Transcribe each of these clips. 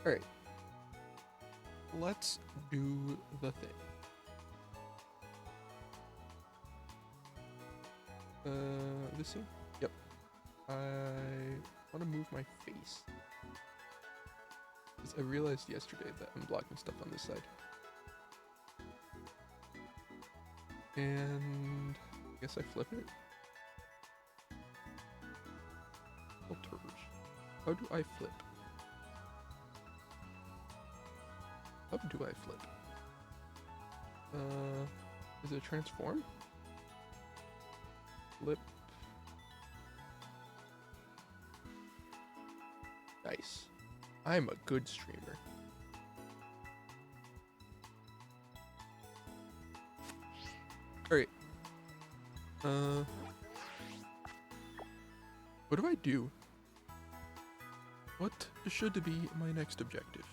Alright. Let's do the thing. This thing? Yep. I want to move my face. Because I realized yesterday that I'm blocking stuff on this side. And I guess I flip it. Filters. How do I flip? How do I flip? Is it transform? Flip. Nice. I'm a good streamer. Alright. What do I do? What should be my next objective?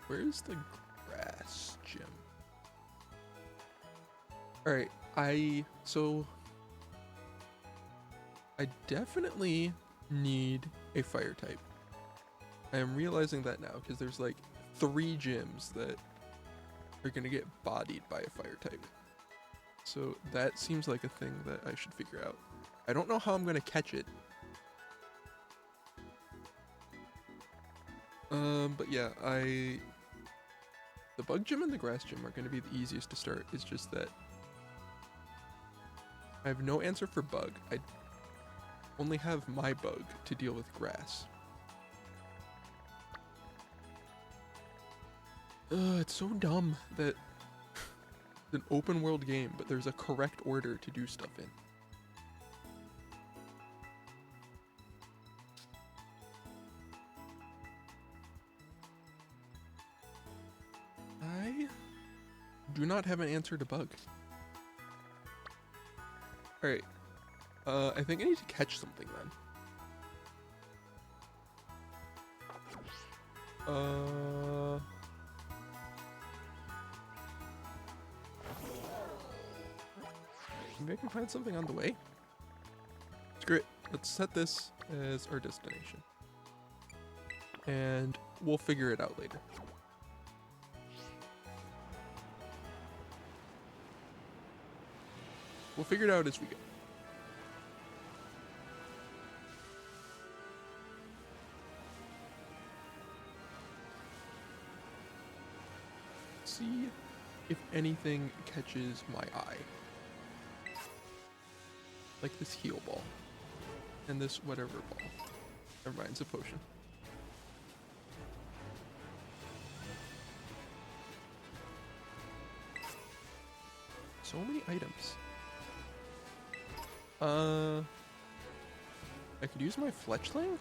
Where's the grass gym? Alright, I definitely need a fire type. I am realizing that now because there's like 3 gyms that are gonna get bodied by a fire type. So that seems like a thing that I should figure out. I don't know how I'm gonna catch it. But yeah, the bug gym and the grass gym are gonna be the easiest to start. It's just that I have no answer for bug. I only have my bug to deal with grass. It's so dumb that it's an open world game, but there's a correct order to do stuff in. I do not have an answer to bug. Alright. I think I need to catch something then. Maybe I can find something on the way. Screw it. Let's set this as our destination. And we'll figure it out later. We'll figure it out as we go. See if anything catches my eye. Like this heal ball. And this whatever ball. Never mind, it's a potion. So many items. I could use my fletchling?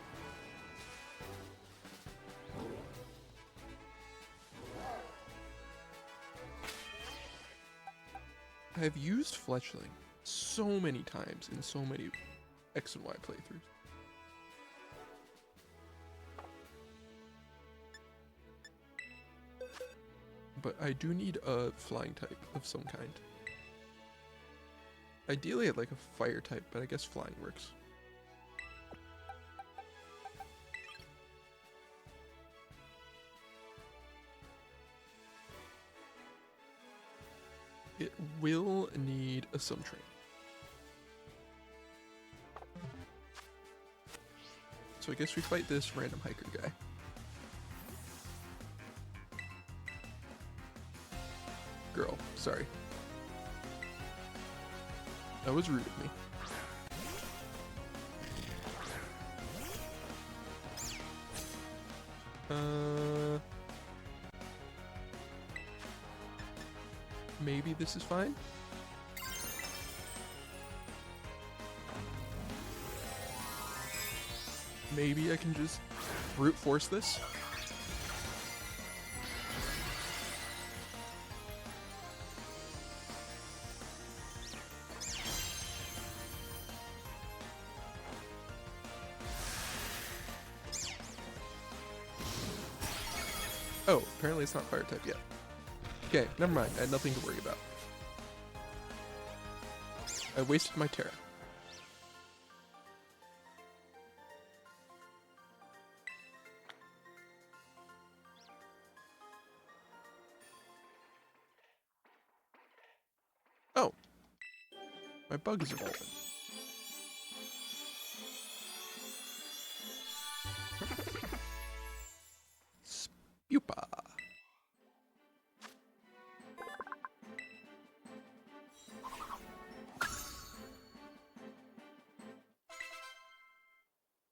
I've used fletchling so many times in so many X and Y playthroughs. But I do need a flying type of some kind. Ideally I'd like a fire type, but I guess flying works. It will need a Sumtrain. So I guess we fight this random hiker guy. Girl, sorry. That was rude of me. Maybe this is fine. Maybe I can just brute force this. Oh, apparently it's not fire type yet. Okay, never mind. I had nothing to worry about. I wasted my Terra. Oh. My bug is evolving. Spupa.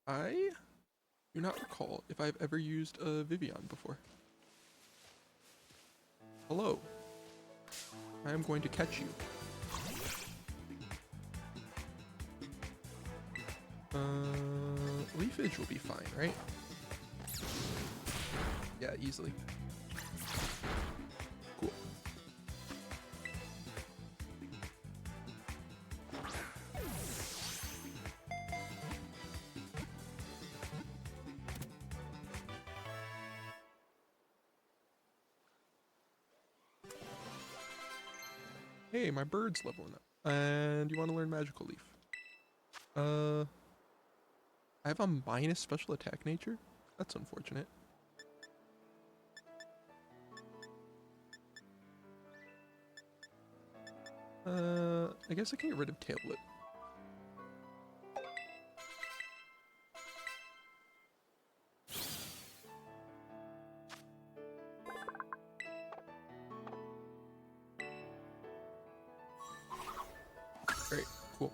I do not recall if I've ever used a Vivian before. Hello. I am going to catch you. Leafage will be fine, right? Yeah, easily. Cool. Hey, my bird's leveling up. And you want to learn Magical Leaf? I have a minus special attack nature? That's unfortunate. I guess I can get rid of Tablet. Alright, cool.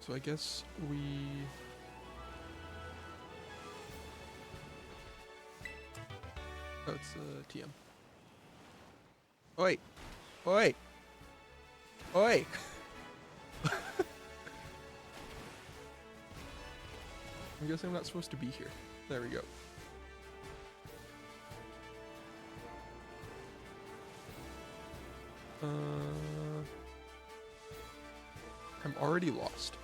So I guess we... Oh, it's TM. Oi! Oi! Oi! I'm guessing I'm not supposed to be here. There we go. I'm already lost.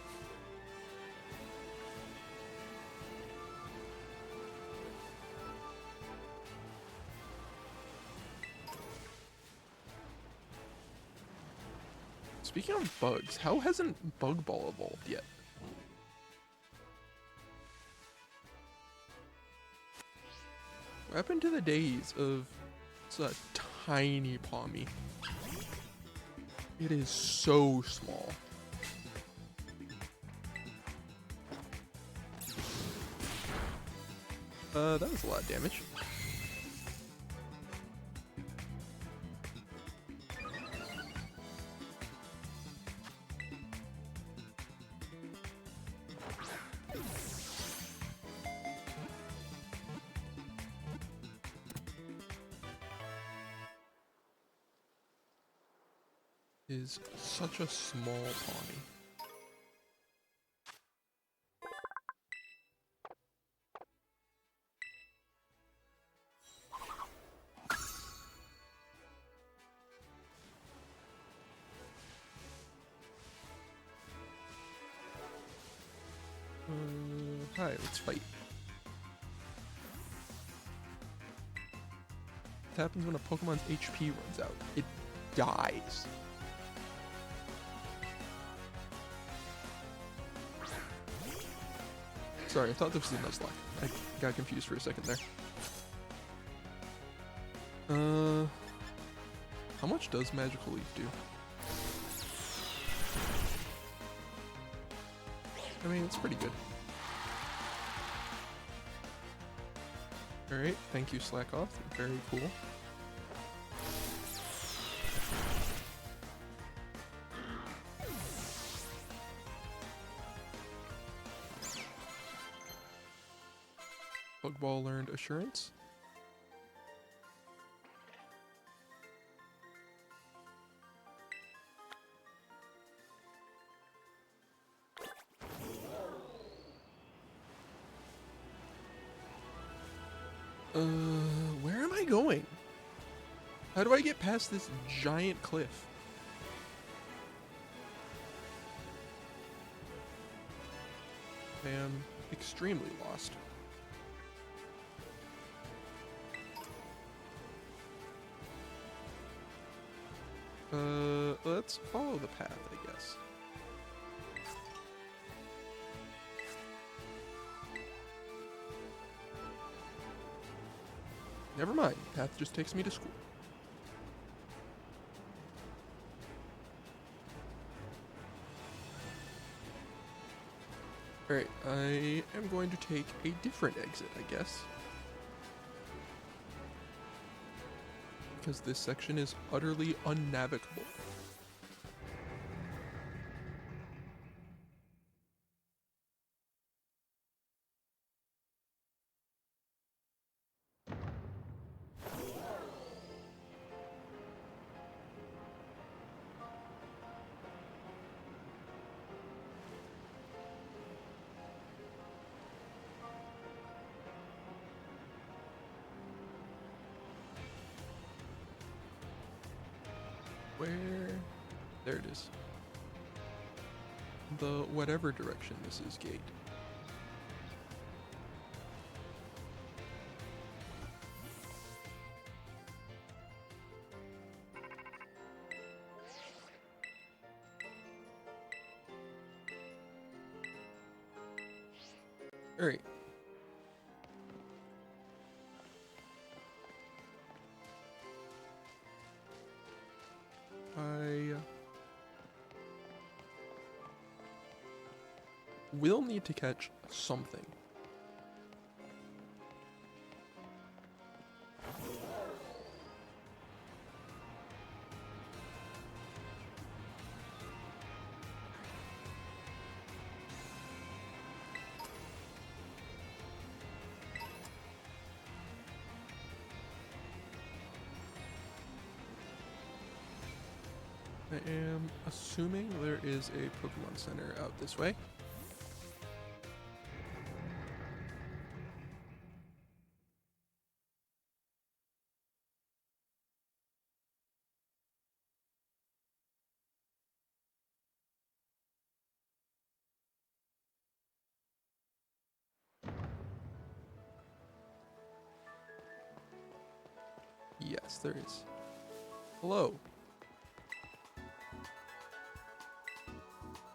Speaking of bugs, how hasn't Bug Ball evolved yet? What happened to the days of it's a tiny Palmy? It is so small. That was a lot of damage. Is such a small Pawnee. Hi, let's fight. What happens when a Pokemon's HP runs out? It dies. Sorry, I thought this was a Nuzlocke. I got confused for a second there. How much does Magical Leaf do? I mean, it's pretty good. Alright, thank you, Slack Off. Very cool. Bug Ball learned Assurance. Where am I going? How do I get past this giant cliff? I am extremely lost. Let's follow the path, I guess. Never mind, path just takes me to school. Alright, I am going to take a different exit, I guess. Because this section is utterly unnavigable. Where? There it is. The whatever direction this is gate. Alright. I will need to catch something. I am assuming there is a Pokemon Center out this way. Yes, there is. Hello.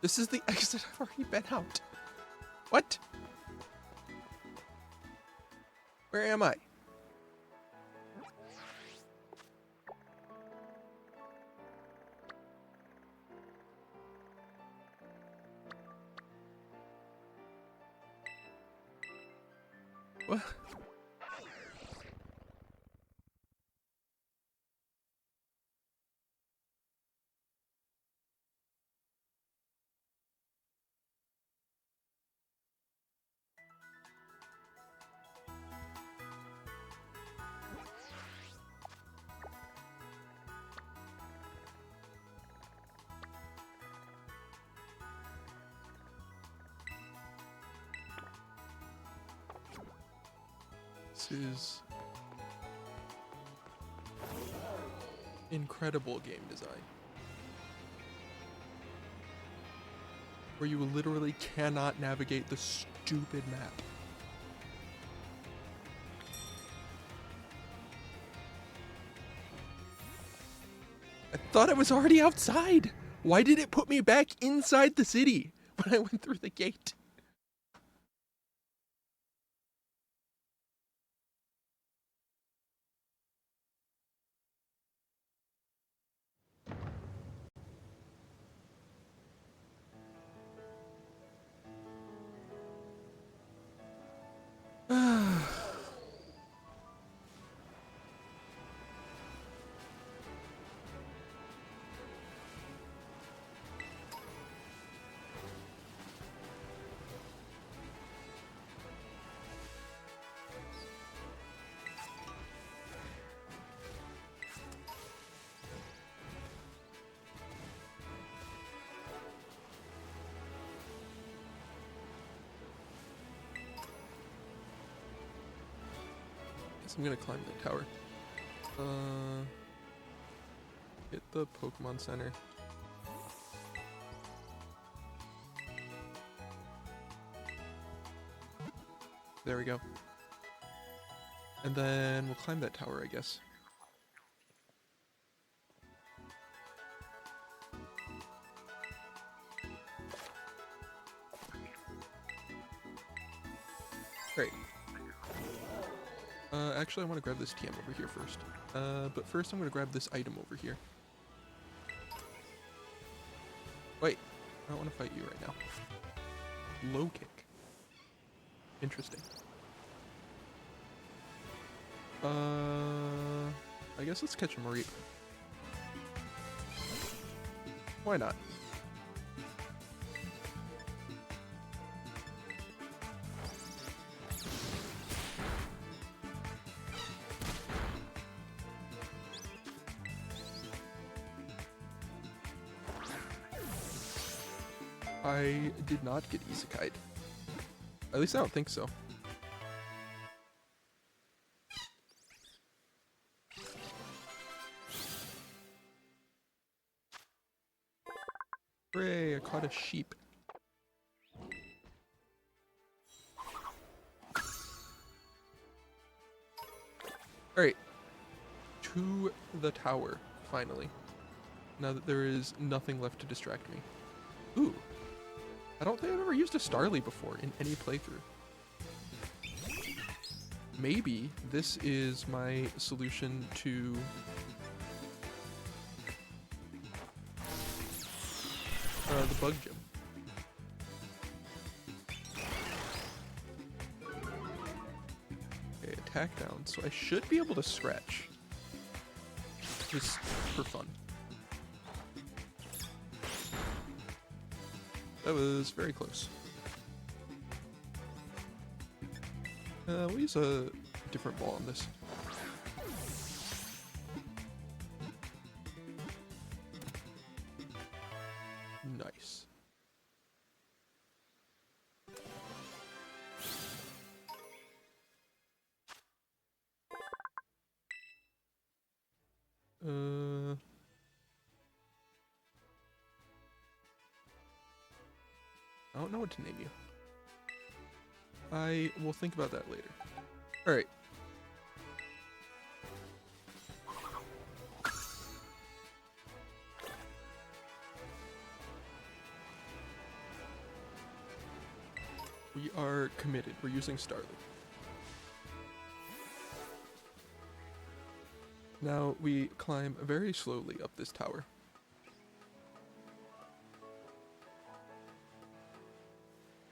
This is the exit I've already been out. What? Where am I? What? This is incredible game design. Where you literally cannot navigate the stupid map. I thought I was already outside. Why did it put me back inside the city when I went through the gate? Guess I'm gonna climb the tower. Hit the Pokemon Center. There we go. And then we'll climb that tower, I guess. Great. Actually, I want to grab this TM over here first. But first I'm going to grab this item over here. Wait, I don't want to fight you right now. Low kick. Interesting. I guess let's catch a Mareep. Why not? I did not get isekai'd. At least I don't think so. Hooray, I caught a sheep. Alright. To the tower, finally. Now that there is nothing left to distract me. Ooh. I don't think I've ever used a Starly before in any playthrough. Maybe this is my solution to the bug gym. Okay, attack down, so I should be able to scratch. Just for fun. That was very close. We'll use a different ball on this. Nice. I don't know what to name you. I will think about that later. Alright. We are committed. We're using Starly. Now we climb very slowly up this tower.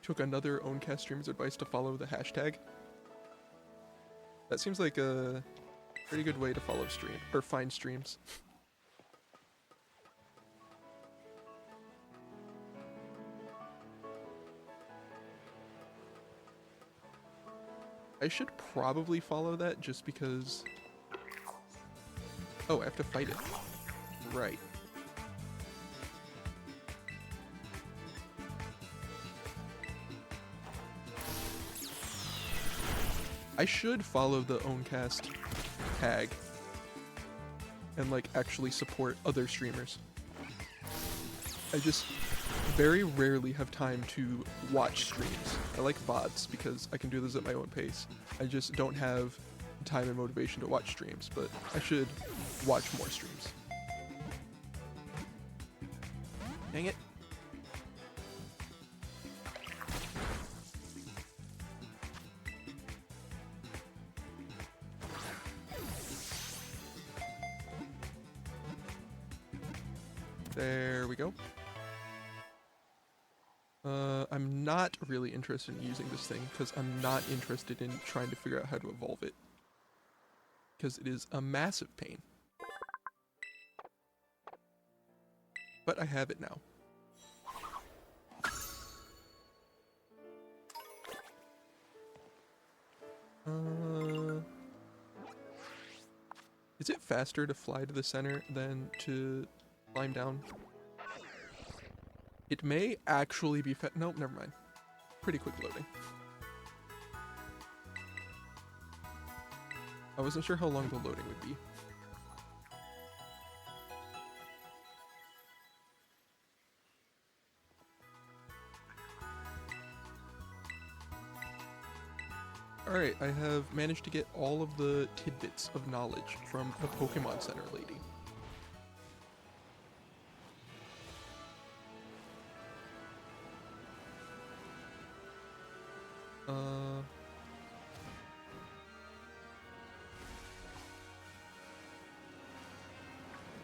Took another Owncast streamer's advice to follow the hashtag. That seems like a pretty good way to follow stream or find streams. I should probably follow that just because... Oh, I have to fight it. Right. I should follow the Owncast tag and like actually support other streamers. I just very rarely have time to watch streams. I like VODs because I can do this at my own pace. I just don't have time and motivation to watch streams, but I should watch more streams. Dang it. There we go. I'm not really interested in using this thing because I'm not interested in trying to figure out how to evolve it. Because it is a massive pain. But I have it now. Is it faster to fly to the center than to climb down? It may actually be nope, never mind. Pretty quick loading. I wasn't sure how long the loading would be. Alright, I have managed to get all of the tidbits of knowledge from the Pokemon Center lady.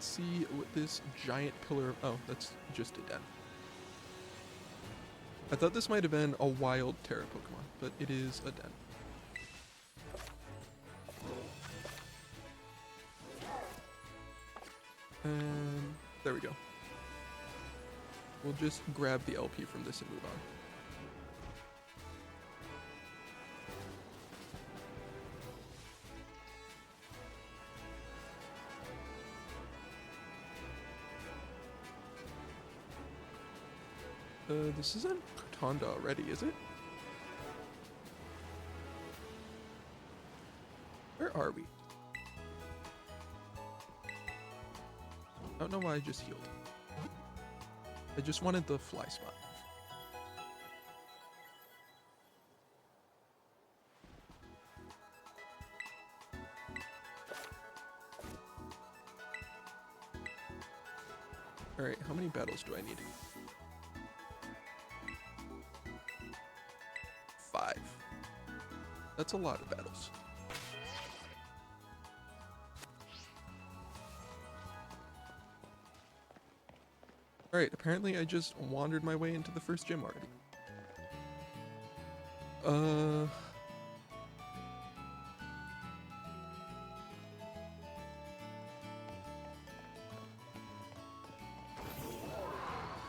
Let's see what this giant pillar. Oh, that's just a den. I thought this might have been a wild Terra Pokemon, but it is a den. And there we go. We'll just grab the LP from this and move on. This isn't Kutanda already, is it? Where are we? I don't know why I just healed. I just wanted the fly spot. Alright, how many battles do I need? 5. That's a lot of battles. Alright, apparently I just wandered my way into the first gym already.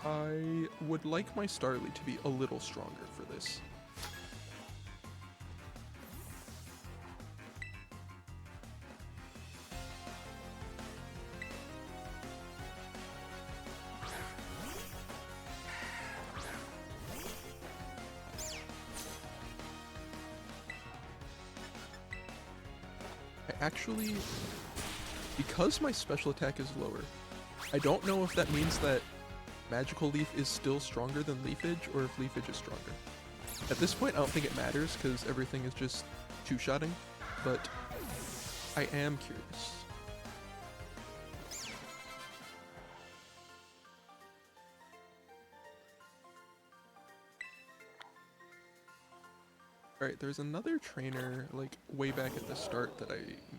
I would like my Starly to be a little stronger for this. Actually, because my special attack is lower, I don't know if that means that Magical Leaf is still stronger than Leafage, or if Leafage is stronger. At this point, I don't think it matters, because everything is just two-shotting, but I am curious. Alright, there's another trainer, like, way back at the start that I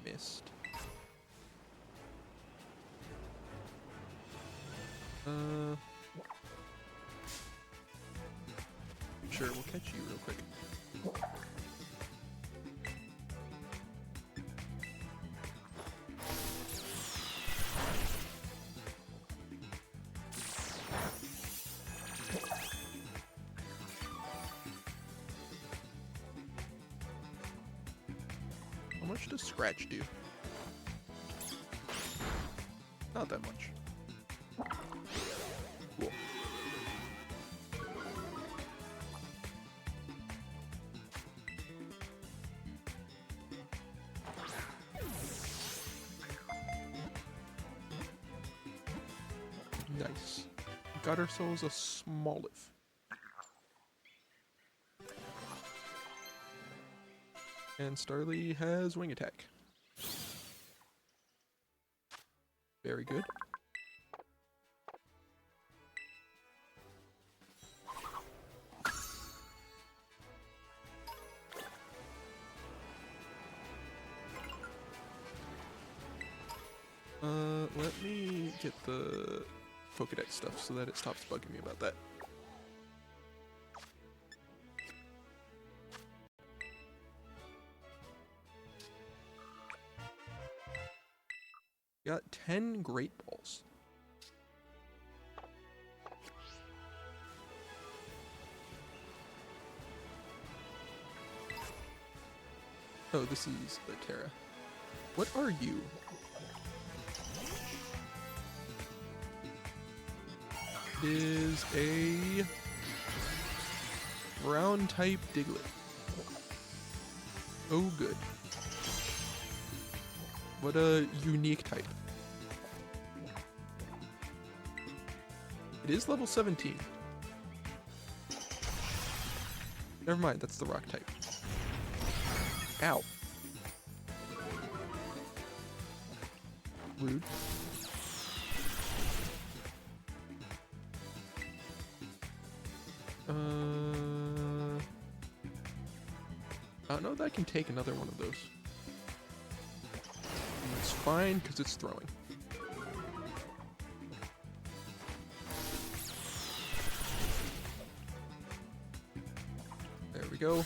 missed. Sure, we'll catch you real quick. How much does Scratch do? Not that much. Cool. Nice. Got ourselves a Smoliv. And Starly has Wing Attack. Very good. Let me get the Pokédex stuff so that it stops bugging me about that. Got 10 Great Balls. Oh, this is the Terra. What are you? It is a brown type Diglett. Oh, good. What a unique type. It is level 17. Never mind, that's the rock type. Ow. Rude. I don't know that I can take another one of those. And it's fine, because it's throwing. go.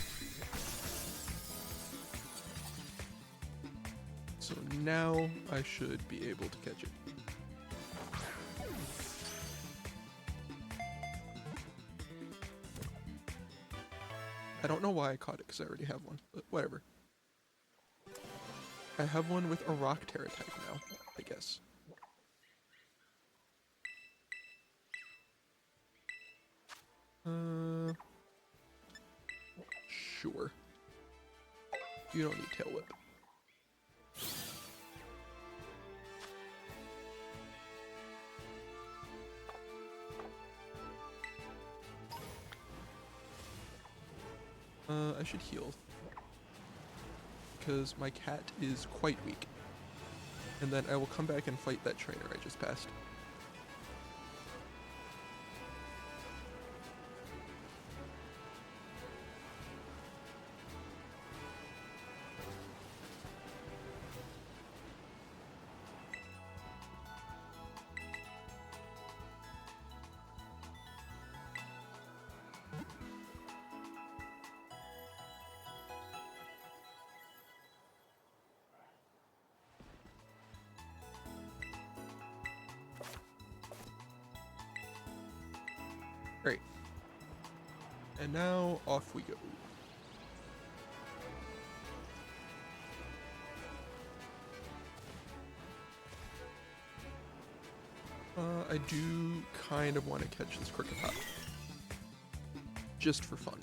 So now I should be able to catch it. I don't know why I caught it, because I already have one, but whatever. I have one with a rock Terra type now, I guess. Sure. You don't need Tail Whip. I should heal. Because my cat is quite weak. And then I will come back and fight that trainer I just passed. Great. And now off we go. I do kind of want to catch this Crooked Hop. Just for fun.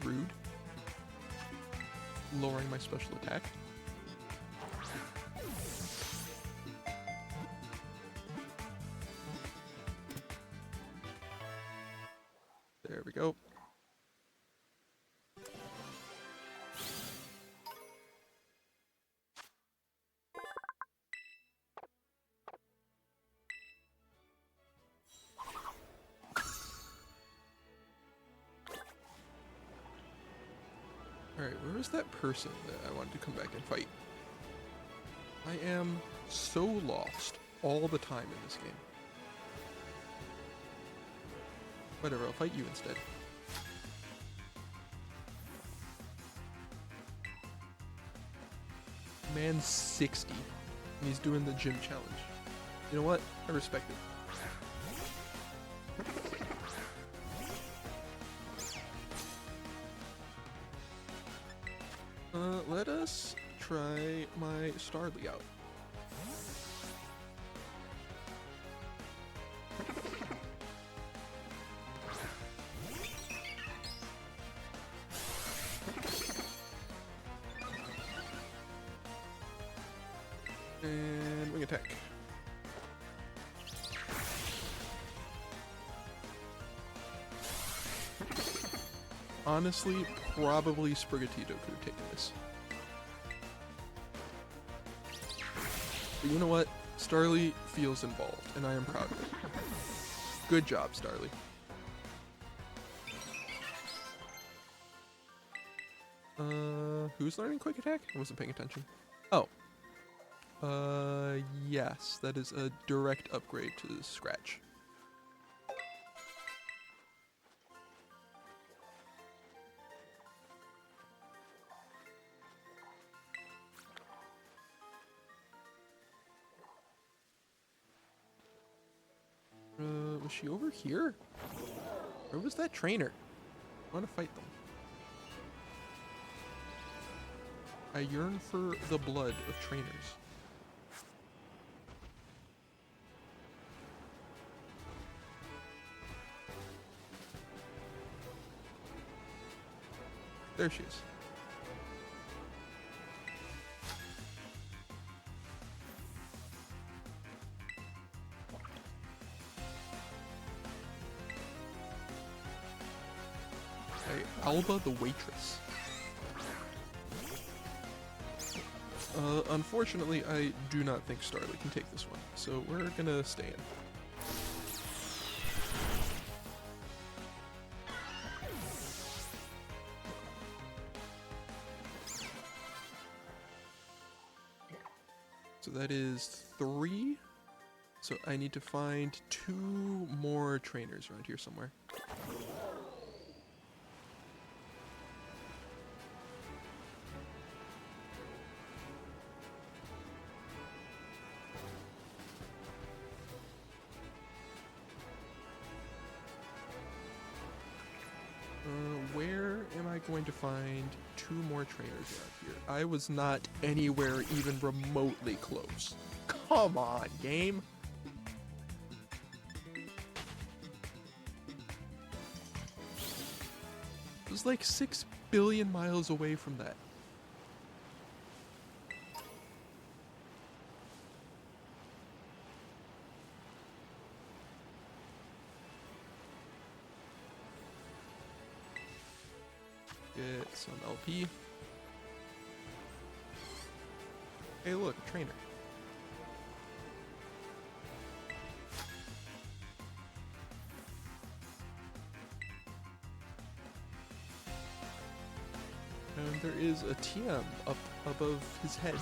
Rude. Lowering my special attack. There we go. Alright, where was that person that I wanted to come back and fight? I am so lost all the time in this game. Whatever, I'll fight you instead. Man's 60, and he's doing the gym challenge. You know what? I respect it. Let us try my Starly out. And wing attack. Honestly, probably Sprigatito could have taken this. But you know what? Starly feels involved, and I am proud of it. Good job, Starly. Who's learning Quick Attack? I wasn't paying attention. Oh. Yes, that is a direct upgrade to Scratch. Was she over here? Where was that trainer? I want to fight them. I yearn for the blood of trainers. There she is. Hey, Alba the waitress. Unfortunately, I do not think Starly can take this one, so we're gonna stay in. so that is 3. So I need to find 2 more trainers around here somewhere. Where am I going to find 2 more trainers around here? I was not anywhere even remotely close. Come on, game. It was like 6 billion miles away from that. Get some LP. Hey look, a trainer. And there is a TM up above his head.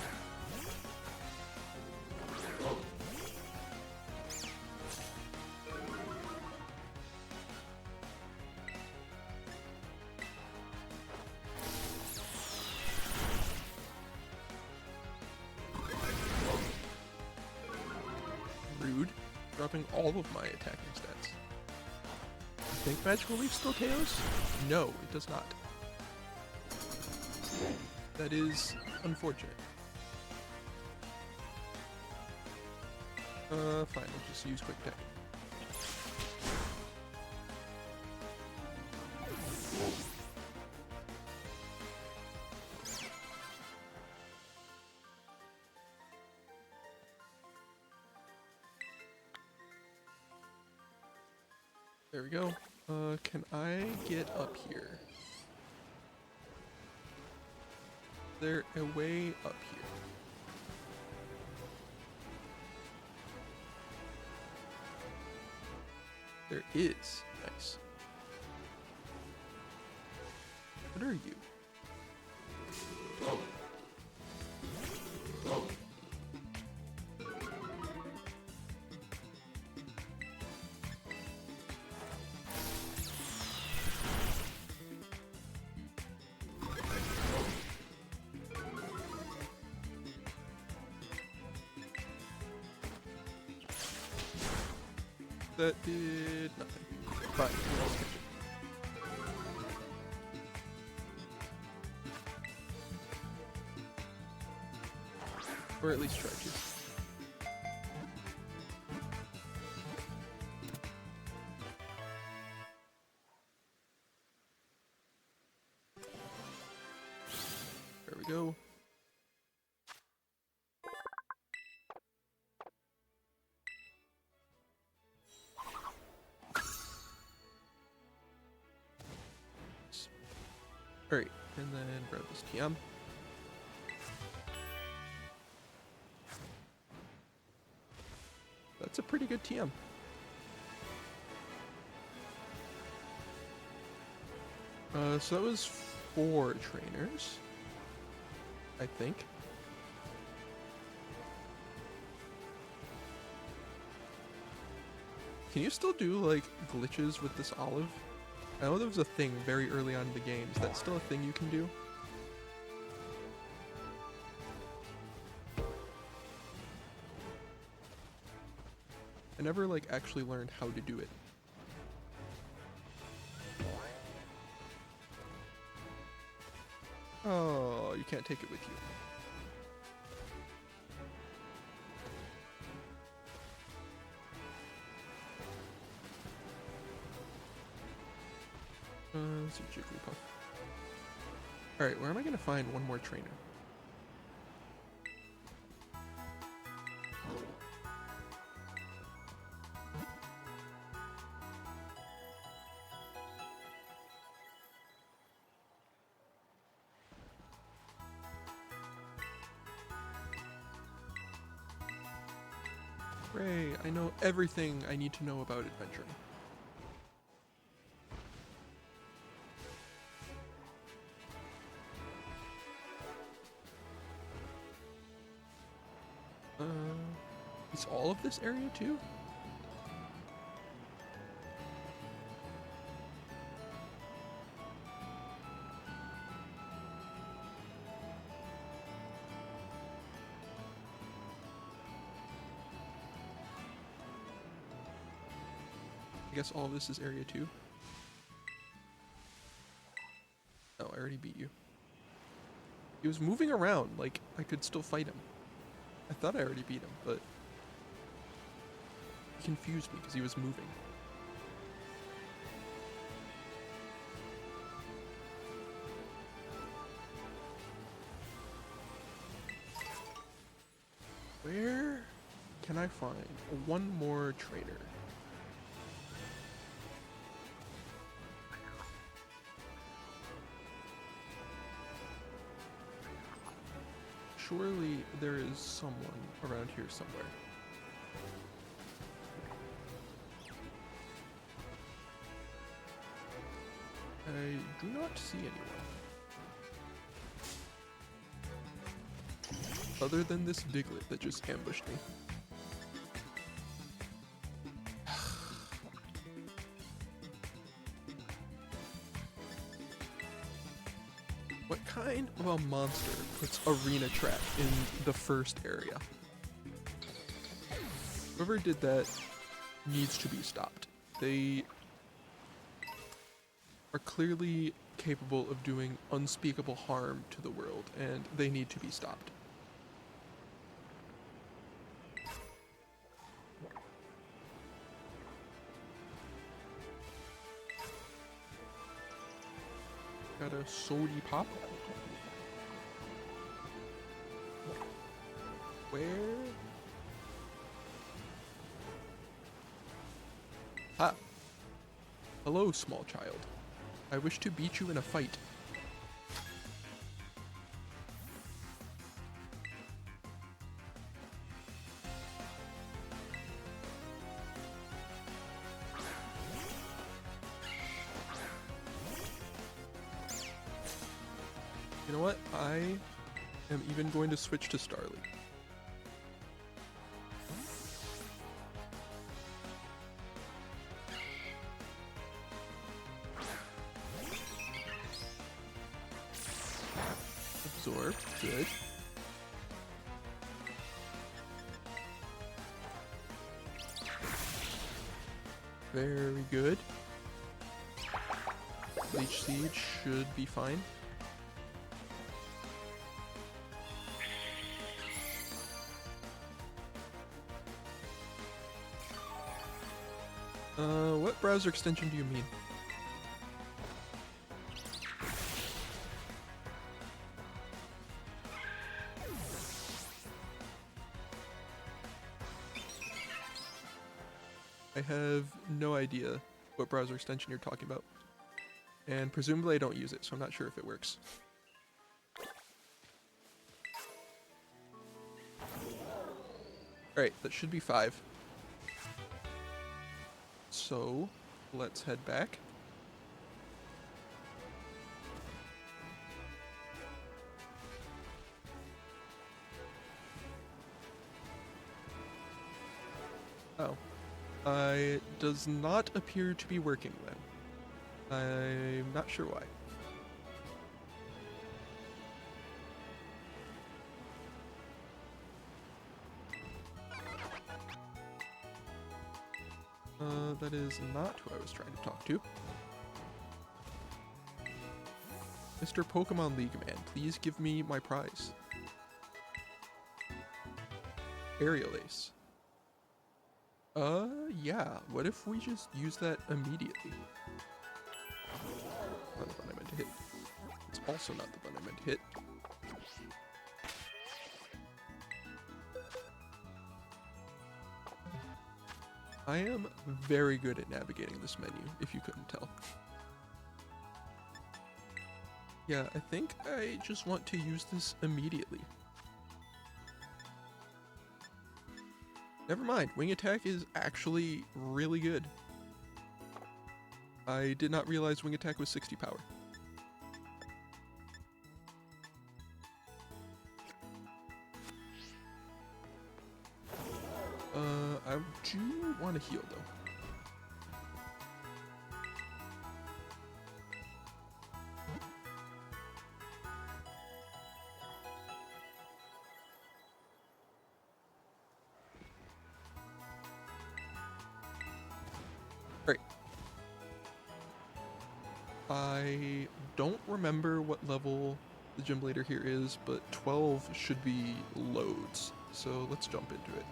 Rude. Dropping all of my attacking stats. I think Magical Leaf still KOs? No, it does not. That is unfortunate. Fine, we'll just use quick attack. There we go. Can I get up here? Is there a way up here? There is. Nice. What are you? That did nothing. But let's catch it. Or at least try to. There we go. Alright, and then grab this TM. That's a pretty good TM. So that was 4 trainers, I think. Can you still do, like, glitches with this olive? I know there was a thing very early on in the game. Is that still a thing you can do? I never, like, actually learned how to do it. Oh, you can't take it with you. It's a Jigglypuff. Alright, where am I going to find one more trainer? Hooray, I know everything I need to know about adventuring. Is all of this area too? I guess all of this is area 2. Oh, I already beat you. He was moving around, like I could still fight him. I thought I already beat him, but he confused me because he was moving. Where can I find one more trainer? Surely there is someone around here somewhere. I do not see anyone. Other than this Diglett that just ambushed me. What kind of a monster puts arena trap in the first area? Whoever did that needs to be stopped. They are clearly capable of doing unspeakable harm to the world, and they need to be stopped. Got a sody pop. Where? Ha! Hello, small child. I wish to beat you in a fight. You know what? I am even going to switch to Starly. Absorb, good. Very good. Leech Seed should be fine. What browser extension do you mean? I have no idea what browser extension you're talking about. And presumably I don't use it, so I'm not sure if it works. Alright, that should be 5. So, let's head back. Oh. It does not appear to be working then. I'm not sure why. That is not who I was trying to talk to. Mr. Pokemon League Man, please give me my prize. Aerial Ace. Yeah. What if we just use that immediately? Not the button I meant to hit. It's also not the button I meant to hit. I am very good at navigating this menu, if you couldn't tell. Yeah, I think I just want to use this immediately. Never mind, Wing Attack is actually really good. I did not realize Wing Attack was 60 power. I do want to heal though. Alright. I don't remember what level the gym leader here is, but 12 should be loads. So let's jump into it.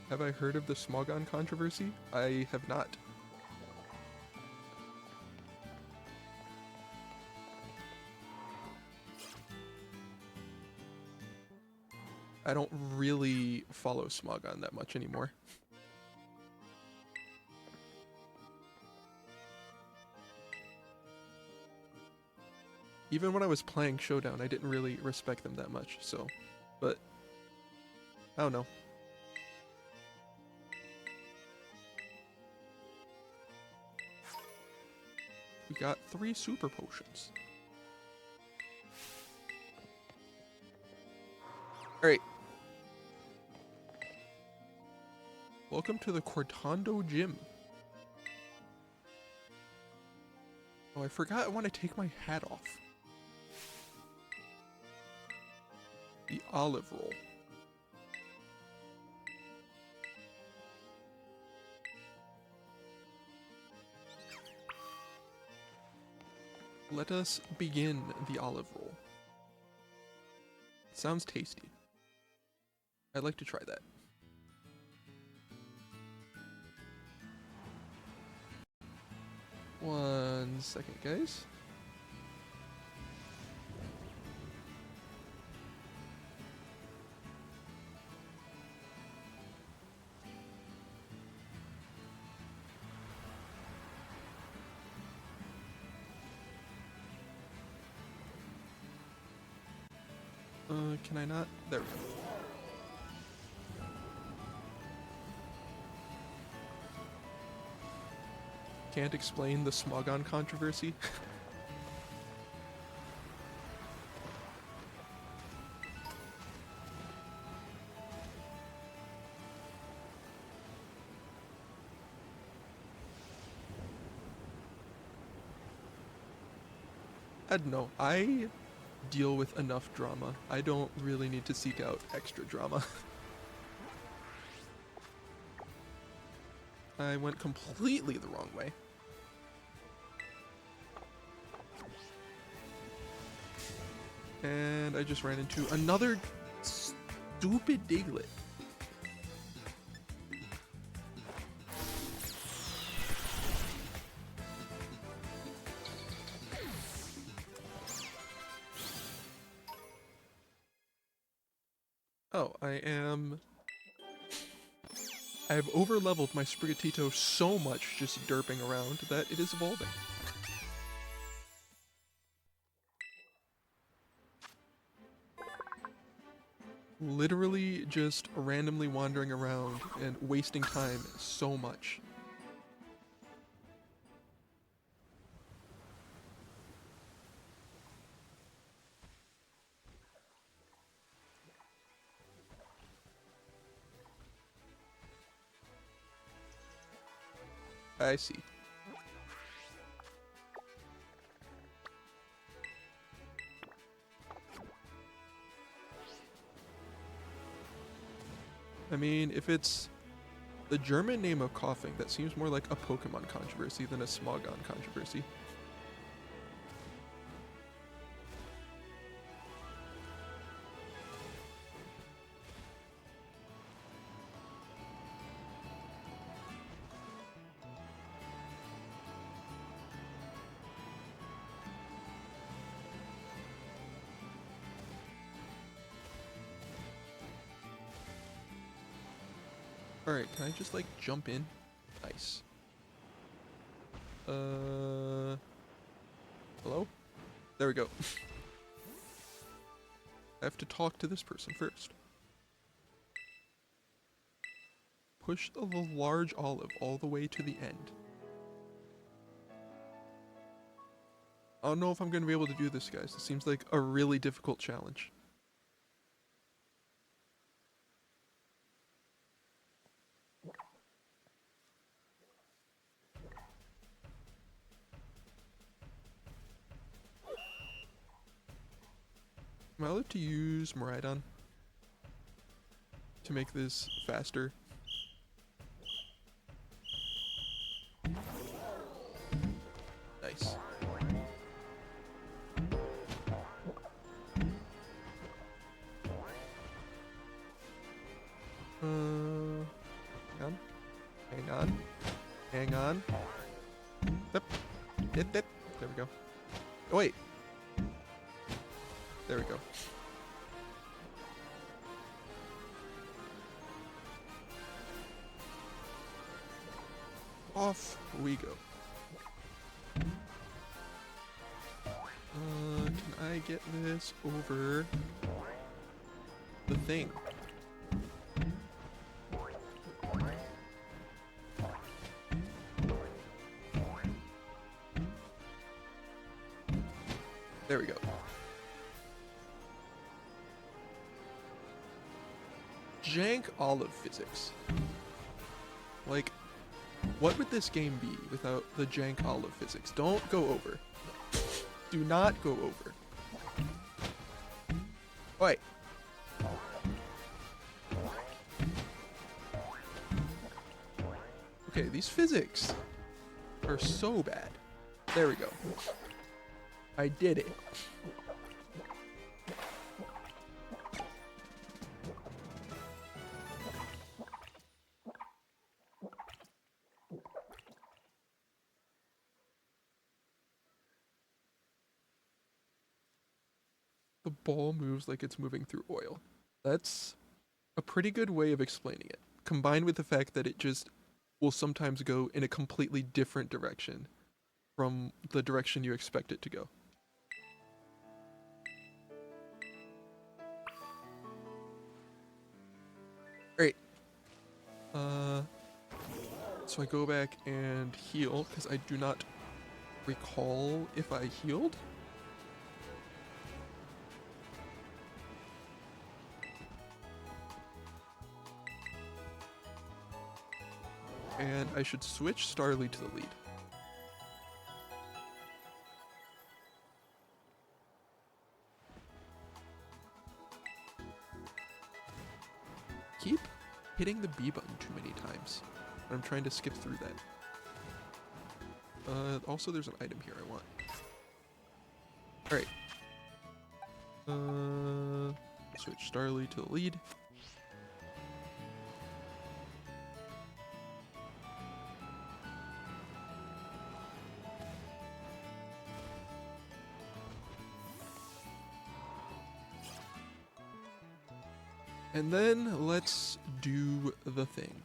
Have I heard of the Smogon controversy? I have not. I don't really follow Smogon that much anymore. Even when I was playing Showdown, I didn't really respect them that much, so... But... I don't know. We got 3 super potions. Alright. Welcome to the Cortando Gym. Oh, I forgot I want to take my hat off. The olive roll. Let us begin the olive roll. Sounds tasty. I'd like to try that. One second, guys. Can I not? There we go. Can't explain the Smogon controversy. I don't know. I deal with enough drama. I don't really need to seek out extra drama. I went completely the wrong way. And I just ran into another stupid Diglett. Oh, I have over-leveled my Sprigatito so much just derping around that it is evolving. Literally just randomly wandering around and wasting time so much. I see. I mean, if it's the German name of coughing, that seems more like a Pokemon controversy than a Smogon controversy. Alright, can I just like jump in? Nice. Hello? There we go. I have to talk to this person first. push the large olive all the way to the end. I don't know if I'm going to be able to do this, guys. It seems like a really difficult challenge. Am I allowed to use Miraidon to make this faster? Nice. Hang on. Hang on. Yep. There we go. Oh, wait. There we go. Off we go. Can I get this over the thing? There we go. Jank olive physics. Like, what would this game be without the jank olive physics? Don't go over. Do not go over. Wait. Okay, these physics are so bad. There we go. I did it. The ball moves like it's moving through oil. That's a pretty good way of explaining it, combined with the fact that it just will sometimes go in a completely different direction from the direction you expect it to go. Great. So I go back and heal, because I do not recall if I healed. And I should switch Starly to the lead. Keep hitting the B button too many times. I'm trying to skip through that. Also there's an item here I want. Alright. Switch Starly to the lead. And then let's do the thing.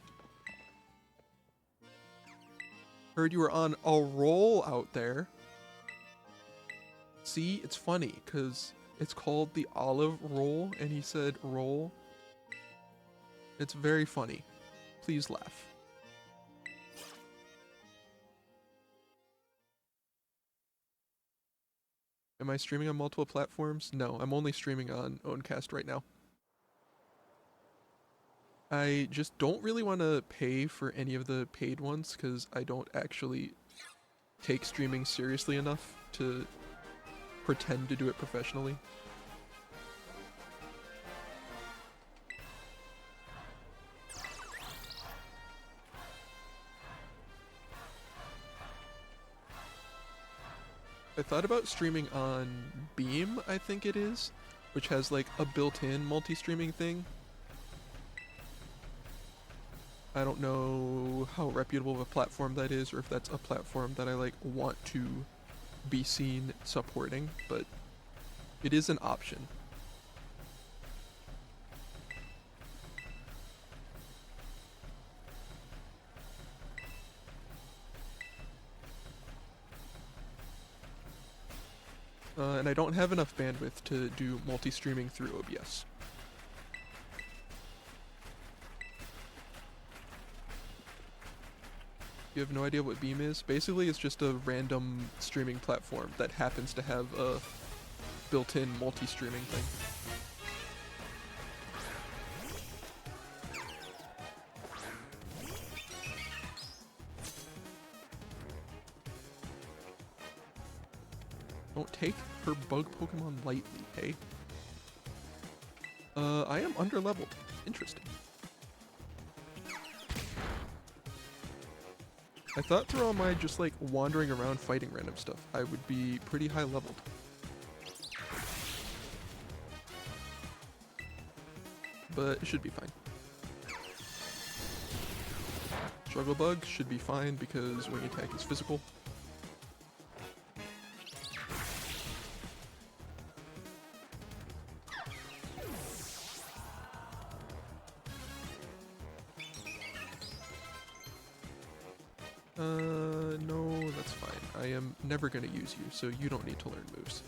Heard you were on a roll out there. See, it's funny because it's called the olive roll and he said roll. It's very funny. Please laugh. Am I streaming on multiple platforms? No, I'm only streaming on Owncast right now. I just don't really want to pay for any of the paid ones because I don't actually take streaming seriously enough to pretend to do it professionally. I thought about streaming on Beam, I think it is, which has like a built-in multi-streaming thing. I don't know how reputable of a platform that is, or if that's a platform that I like want to be seen supporting, but it is an option. And I don't have enough bandwidth to do multi-streaming through OBS. You have no idea what Beam is? Basically, it's just a random streaming platform that happens to have a built-in multi-streaming thing. Don't take her bug Pokemon lightly, hey? I am underleveled. Interesting. I thought through all my just like wandering around fighting random stuff, I would be pretty high leveled. But it should be fine. Struggle Bug should be fine because wing attack is physical. No, that's fine. I am never gonna use you, so you don't need to learn moves.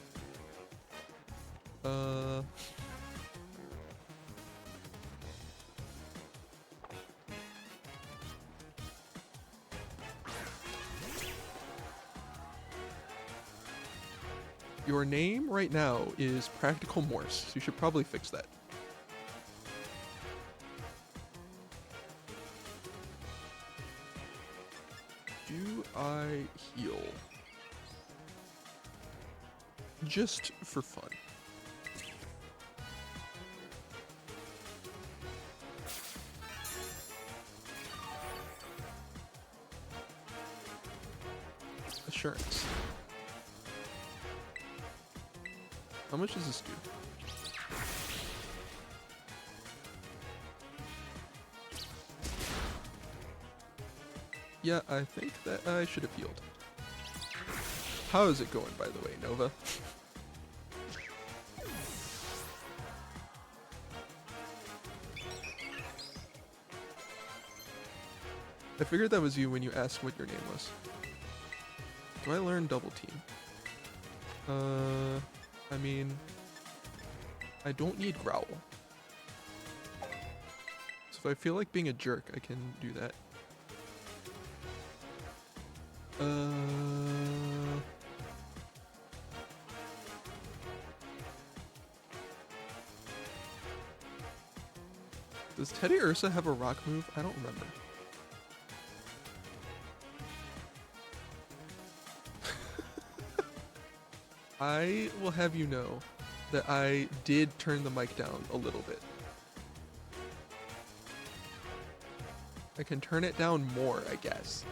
Your name right now is Practical Morse, so you should probably fix that. Do I heal? Just for fun. Assurance. How much does this do? Yeah, I think that I should have healed. How is it going, by the way, Nova? I figured that was you when you asked what your name was. Do I learn Double Team? I mean, I don't need Growl. So if I feel like being a jerk, I can do that. Does Teddy Ursa have a rock move? I don't remember. I will have you know that I did turn the mic down a little bit. I can turn it down more, I guess.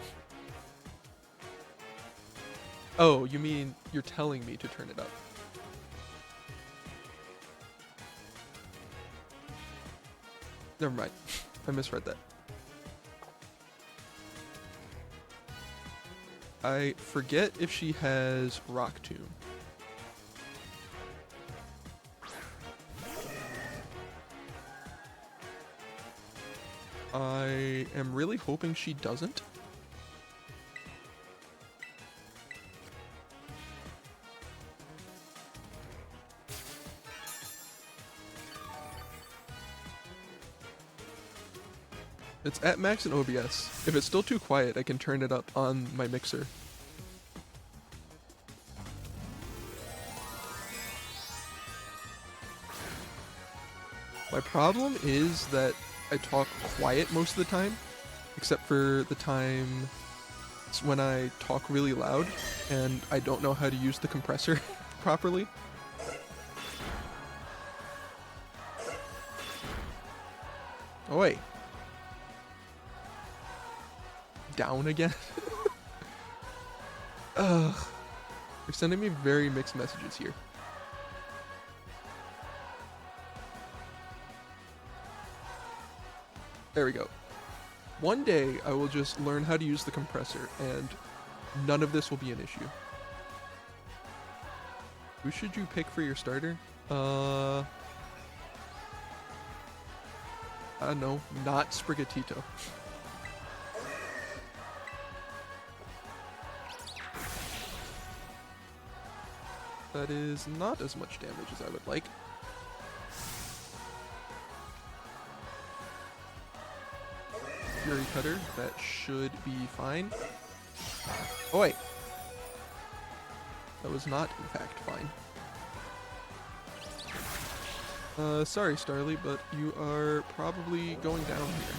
Oh, you mean you're telling me to turn it up? Never mind. I misread that. I forget if she has Rock Tomb. I am really hoping she doesn't. It's at max in OBS. If it's still too quiet, I can turn it up on my mixer. My problem is that I talk quiet most of the time, except for the time when I talk really loud and I don't know how to use the compressor properly. Oh wait. Down again? Ugh. You're sending me very mixed messages here. There we go. One day I will just learn how to use the compressor and none of this will be an issue. Who should you pick for your starter? I don't know, not Sprigatito. That is not as much damage as I would like. Fury Cutter. That should be fine. Oh wait. That was not, in fact, fine. Sorry, Starly, but you are probably going down here.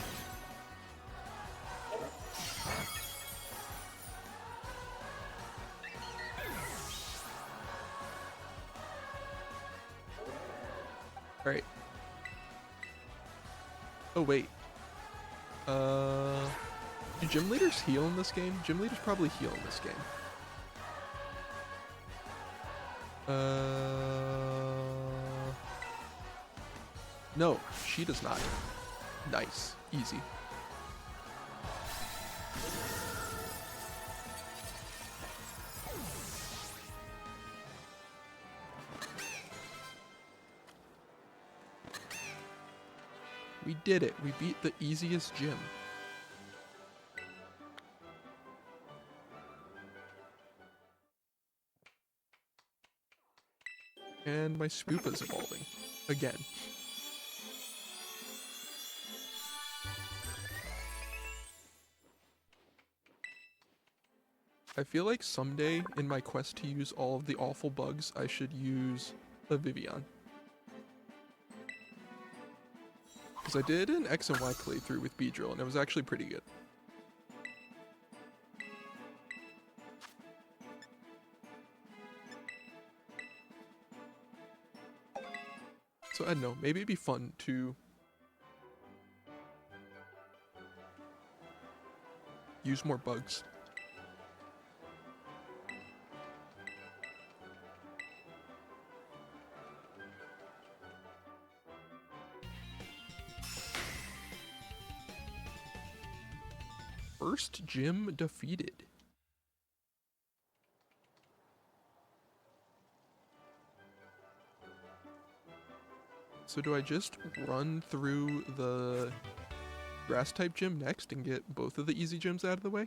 Alright. Oh, wait. Do gym leaders heal in this game? Gym leaders probably heal in this game. No, she does not. Nice. Easy. We did it. We beat the easiest gym. And my Spoopa's evolving. Again. I feel like someday, in my quest to use all of the awful bugs, I should use a Vivian. Because I did an X and Y playthrough with Beedrill, and it was actually pretty good. So I don't know, maybe it'd be fun to use more bugs. First gym defeated. So do I just run through the grass type gym next and get both of the easy gyms out of the way?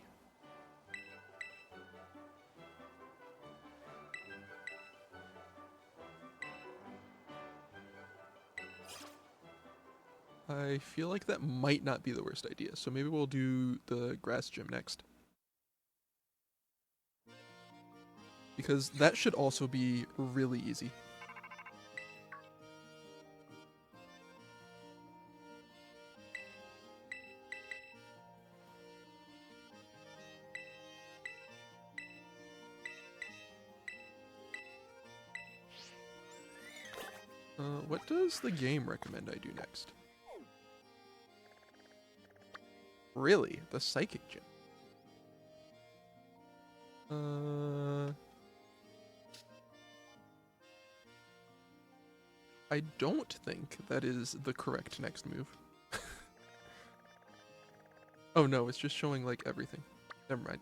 I feel like that might not be the worst idea, so maybe we'll do the grass gym next. Because that should also be really easy. What does the game recommend I do next? Really? The psychic gym? I don't think that is the correct next move. Oh no, it's just showing like everything. Never mind.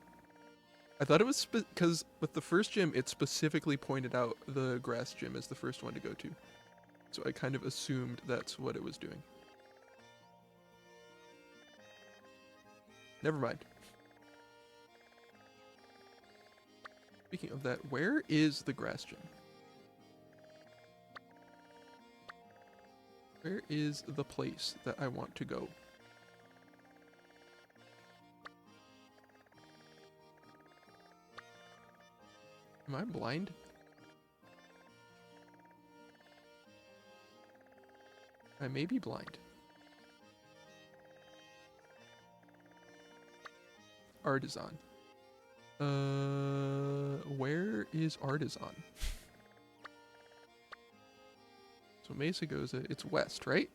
I thought it was because with the first gym, it specifically pointed out the grass gym as the first one to go to. So I kind of assumed that's what it was doing. Never mind. Speaking of that, where is the grass gym? Where is the place that I want to go? Am I blind? I may be blind. Artisan. Where is Artisan? So Mesa goes, it's west, right?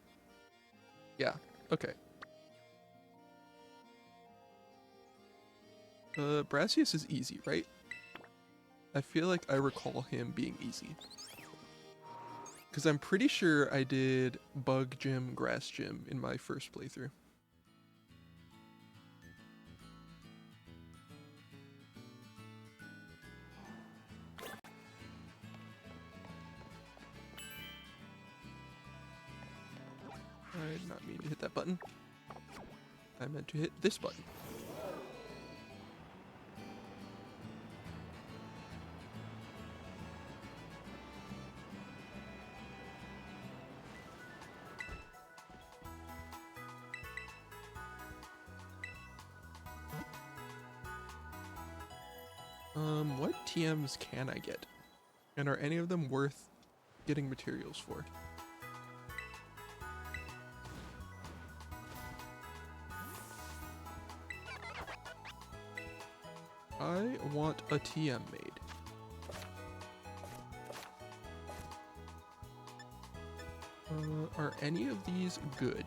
Yeah, okay. Brassius is easy, right? I feel like I recall him being easy. Because I'm pretty sure I did Bug Gym, Grass Gym in my first playthrough. I did not mean to hit that button. I meant to hit this button. What TMs can I get? And are any of them worth getting materials for? I want a TM made. Are any of these good?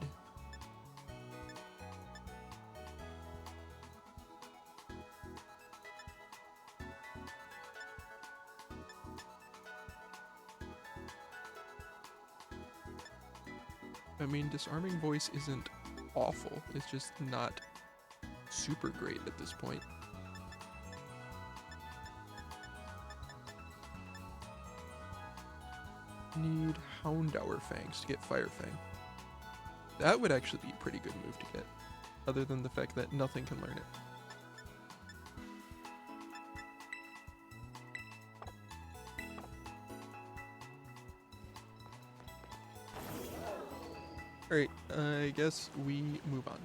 I mean, disarming voice isn't awful. It's just not super great at this point. Need Houndour Fangs to get Fire Fang. That would actually be a pretty good move to get, other than the fact that nothing can learn it. Alright, I guess we move on.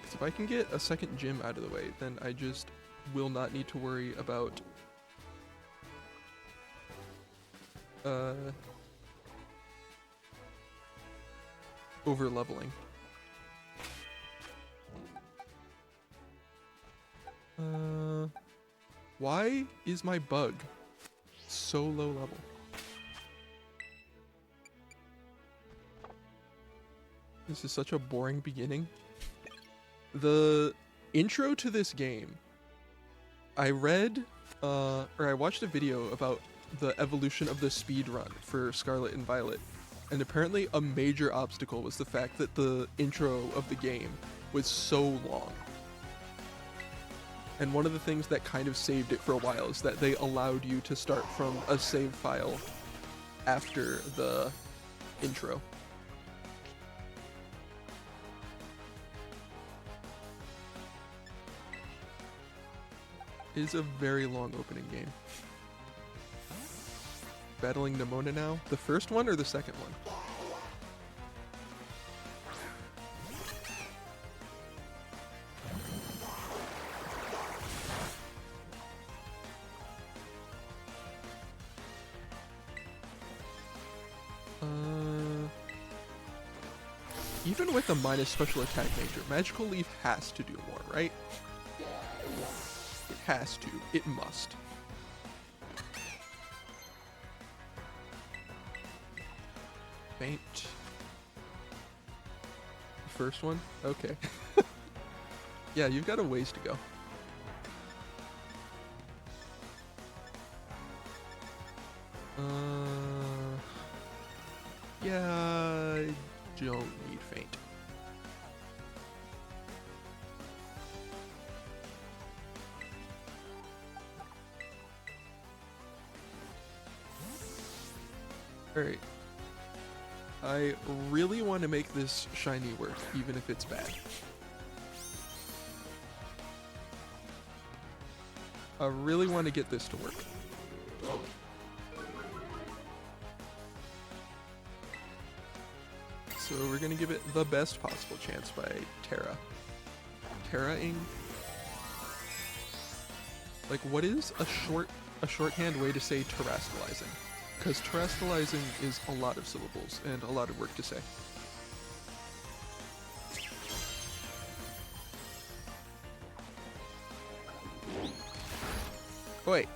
If I can get a second gym out of the way, then I just will not need to worry about over leveling. Why is my bug so low level? This is such a boring beginning. The intro to this game, I read, or I watched a video about the evolution of the speed run for Scarlet and Violet, and apparently a major obstacle was the fact that the intro of the game was so long. And one of the things that kind of saved it for a while is that they allowed you to start from a save file after the intro. It is a very long opening game. Battling Nemona now? The first one or the second one? Even with a minus special attack major, Magical Leaf has to do more, right? It has to. It must. Faint. First one? Okay. Yeah, you've got a ways to go. Yeah, I don't need faint. Alright. I really want to make this shiny work, even if it's bad. I really want to get this to work. So we're gonna give it the best possible chance by Terra. Terra-ing? Like, what is a shorthand way to say terrestrializing? Because terrestrializing is a lot of syllables and a lot of work to say. Oh, wait.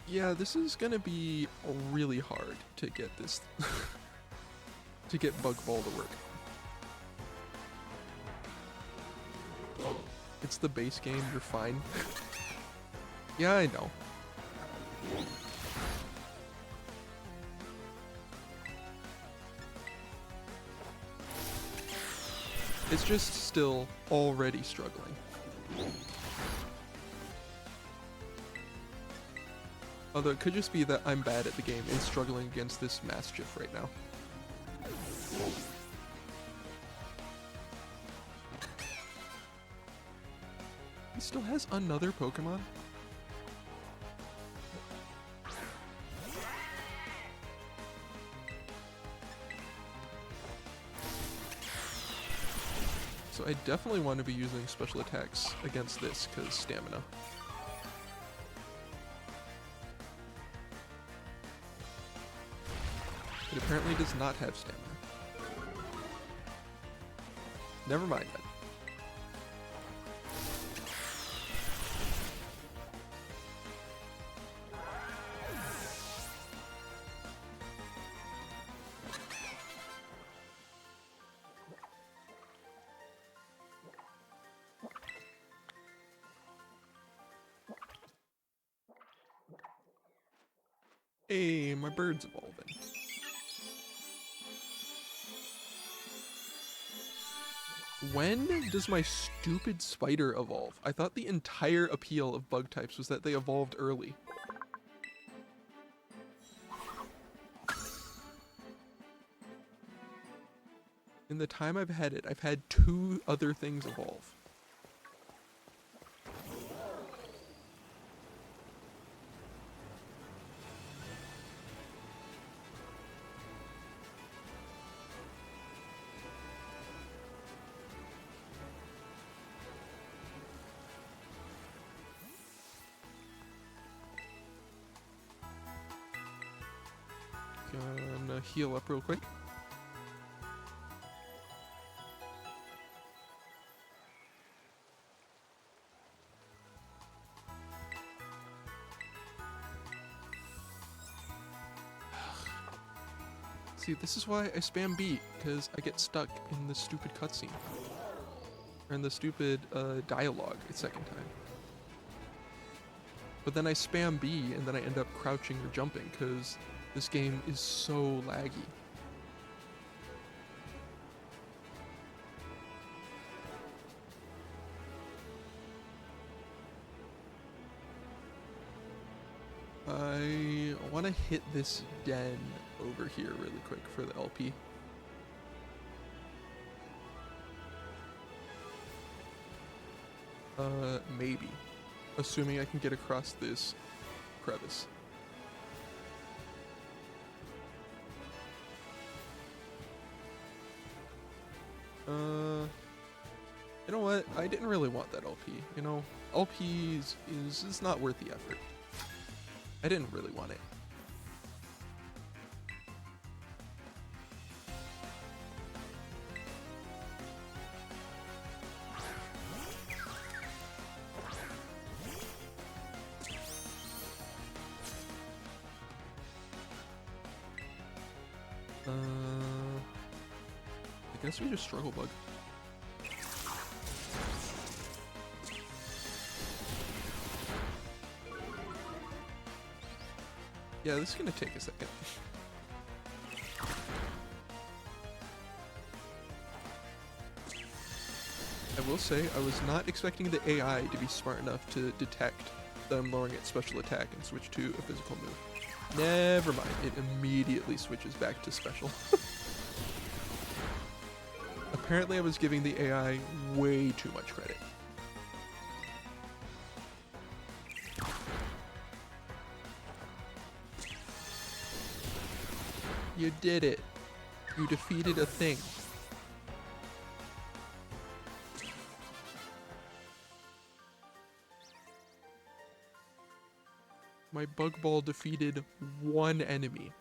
Yeah, this is gonna be really hard to get this to get Bug Ball to work. It's the base game, you're fine. Yeah, I know. It's just still already struggling. Although it could just be that I'm bad at the game and struggling against this Mastiff right now. He still has another Pokemon? So I definitely want to be using special attacks against this, because stamina. It apparently does not have stamina. Never mind then. Hey, my bird's evolving. When does my stupid spider evolve? I thought the entire appeal of bug types was that they evolved early. In the time I've had it, I've had 2 other things evolve. Gonna heal up real quick. See, this is why I spam B, because I get stuck in the stupid cutscene. Or in the stupid dialogue a second time. But then I spam B, and then I end up crouching or jumping, because this game is so laggy. I want to hit this den over here really quick for the LP. Maybe. Assuming I can get across this crevice. You know what? I didn't really want that LP. You know, LP is not worth the effort. I didn't really want it. I guess we just struggle bug. Yeah, this is gonna take a second. I will say, I was not expecting the AI to be smart enough to detect that I'm lowering its special attack and switch to a physical move. Never mind, it immediately switches back to special. Apparently I was giving the AI way too much credit. You did it. You defeated a thing. My bug ball defeated one enemy.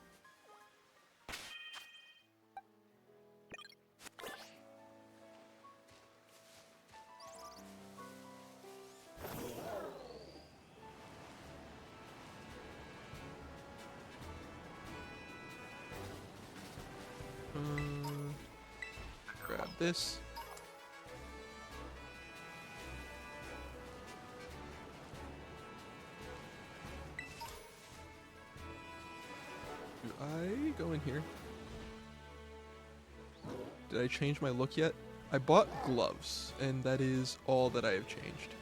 Grab this. Do I go in here? Did I change my look yet? I bought gloves, and that is all that I have changed.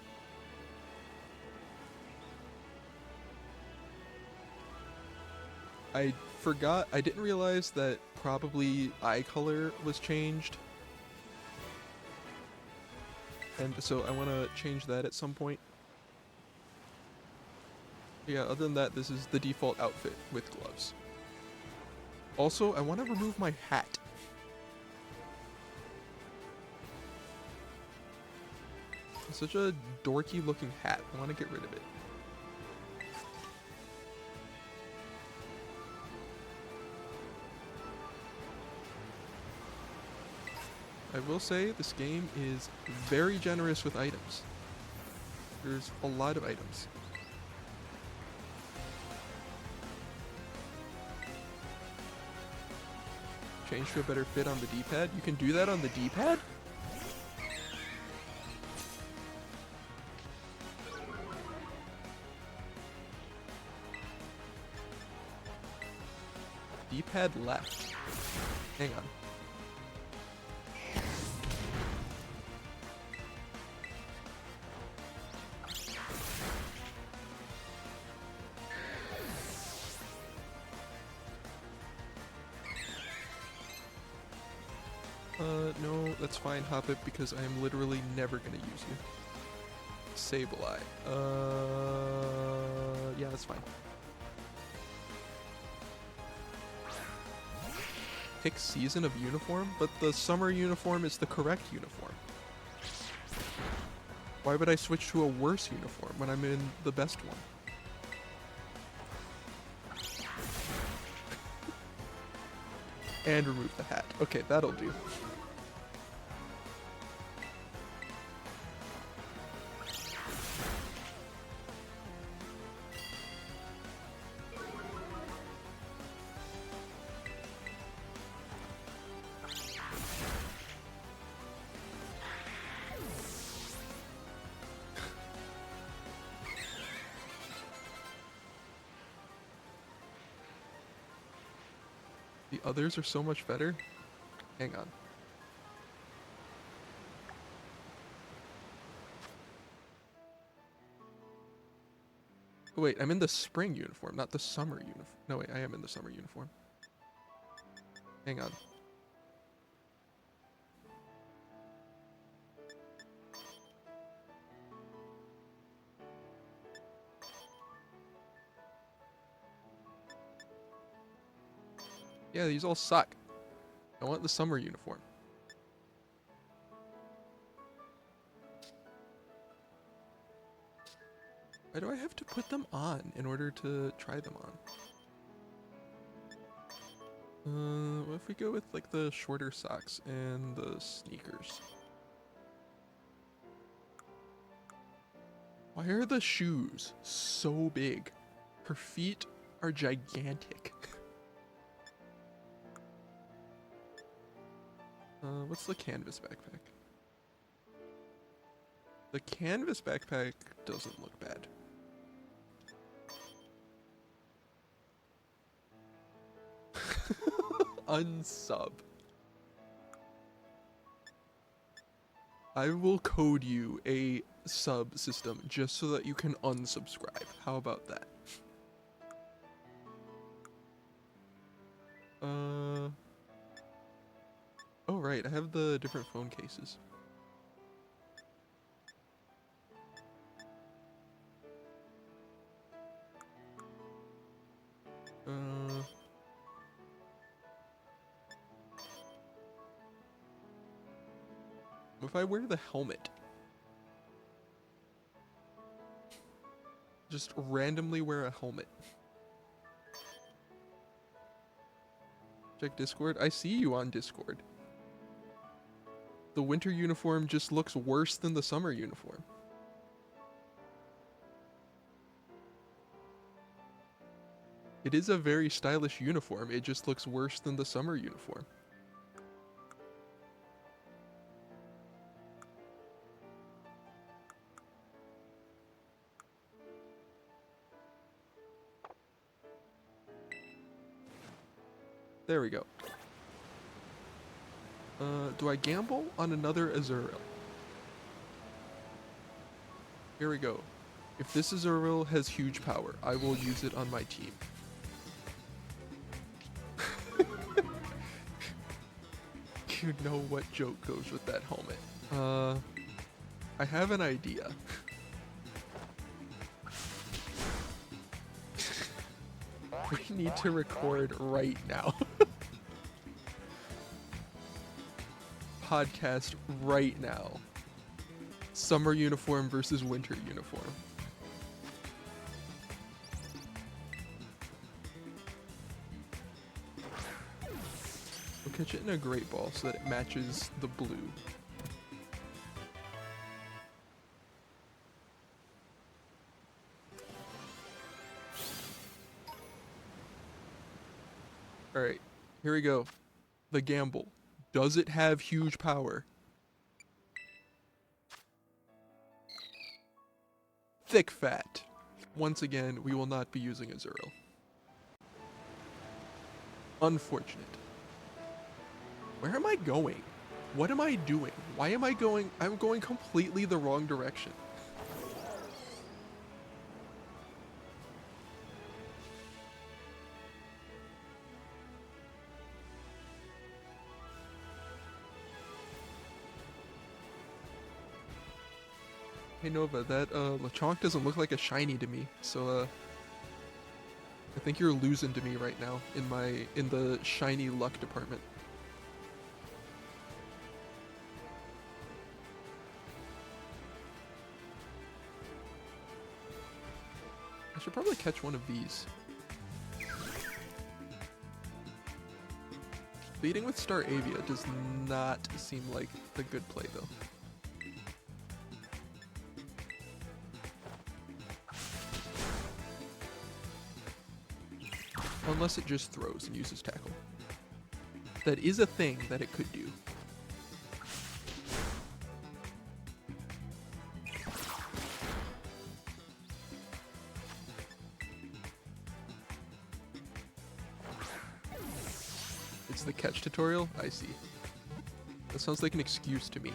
I forgot, I didn't realize that probably eye color was changed. And so I want to change that at some point. Yeah, other than that, this is the default outfit with gloves. Also, I want to remove my hat. It's such a dorky looking hat. I want to get rid of it. I will say this game is very generous with items. There's a lot of items. Change to a better fit on the D-pad. You can do that on the D-pad? D-pad left. Hang on. No, that's fine, Hoppip, because I am literally never gonna use you. Sableye. Yeah, that's fine. Pick season of uniform, but the summer uniform is the correct uniform. Why would I switch to a worse uniform when I'm in the best one? And remove the hat. Okay, that'll do. The others are so much better. Hang on. Oh, wait, I'm in the spring uniform, not the summer uniform. No, wait, I am in the summer uniform. Hang on. Yeah, these all suck. I want the summer uniform. Why do I have to put them on in order to try them on? What if we go with like the shorter socks and the sneakers? Why are the shoes so big? Her feet are gigantic. What's the canvas backpack? The canvas backpack doesn't look bad. Unsub. I will code you a sub system just so that you can unsubscribe. How about that? Oh right, I have the different phone cases. What if I wear the helmet? Just randomly wear a helmet. Check Discord. I see you on Discord. The winter uniform just looks worse than the summer uniform. It is a very stylish uniform. It just looks worse than the summer uniform. There we go. Do I gamble on another Azurill? Here we go. If this Azurill has huge power, I will use it on my team. you know what joke goes with that helmet. I have an idea. We need to record right now. Podcast right now. Summer uniform versus winter uniform. We'll catch it in a great ball so that it matches the blue. Alright, here we go. The gamble. Does it have huge power? Thick fat. Once again, we will not be using a Zero. Unfortunate. Where am I going? What am I doing? Why am I going? I'm going completely the wrong direction. Hey Nova, that Lechonk doesn't look like a shiny to me, so I think you're losing to me right now in the shiny luck department. I should probably catch one of these. Leading with Staravia does not seem like a good play though. Unless it just throws and uses tackle. That is a thing that it could do. It's the catch tutorial? I see. That sounds like an excuse to me.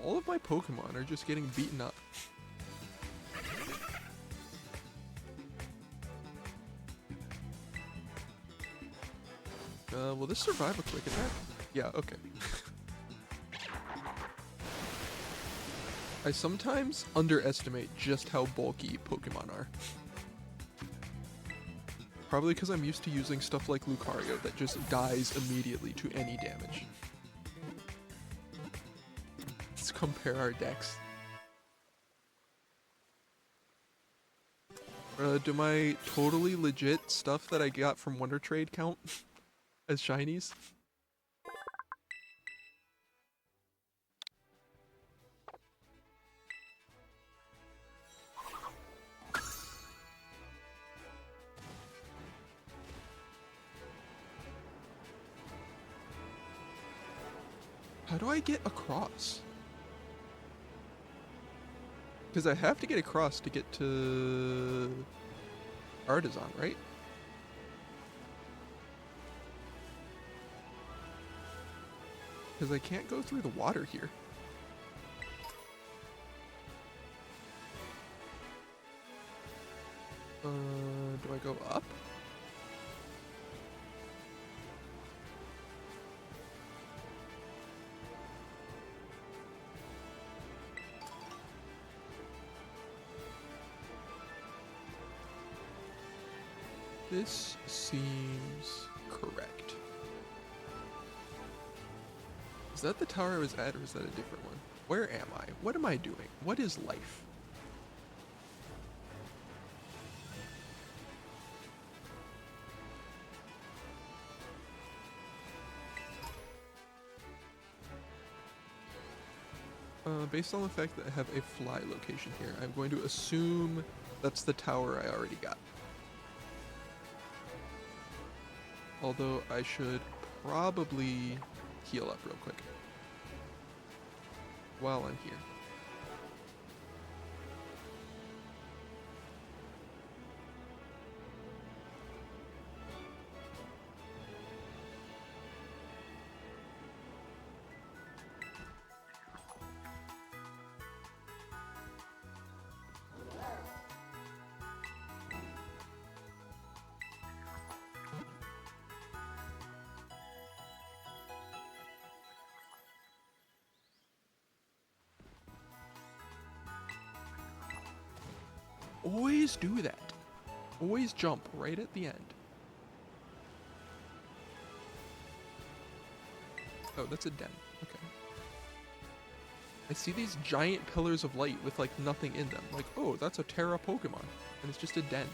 All of my Pokemon are just getting beaten up. Will this survive a quick attack? Yeah, okay. I sometimes underestimate just how bulky Pokemon are. Probably because I'm used to using stuff like Lucario that just dies immediately to any damage. Let's compare our decks. Do my totally legit stuff that I got from Wonder Trade count as shinies? How do I get across? Because I have to get across to get to Artisan, right? Because I can't go through the water here. Do I go up? This seems correct. Is that the tower I was at, or is that a different one? Where am I? What am I doing? What is life? Based on the fact that I have a fly location here, I'm going to assume that's the tower I already got. Although I should probably heal up real quick while I'm here. always do that. Always jump right at the end. Oh, that's a den. Okay. I see these giant pillars of light with like nothing in them. Like, oh, that's a Terra Pokemon. And it's just a den.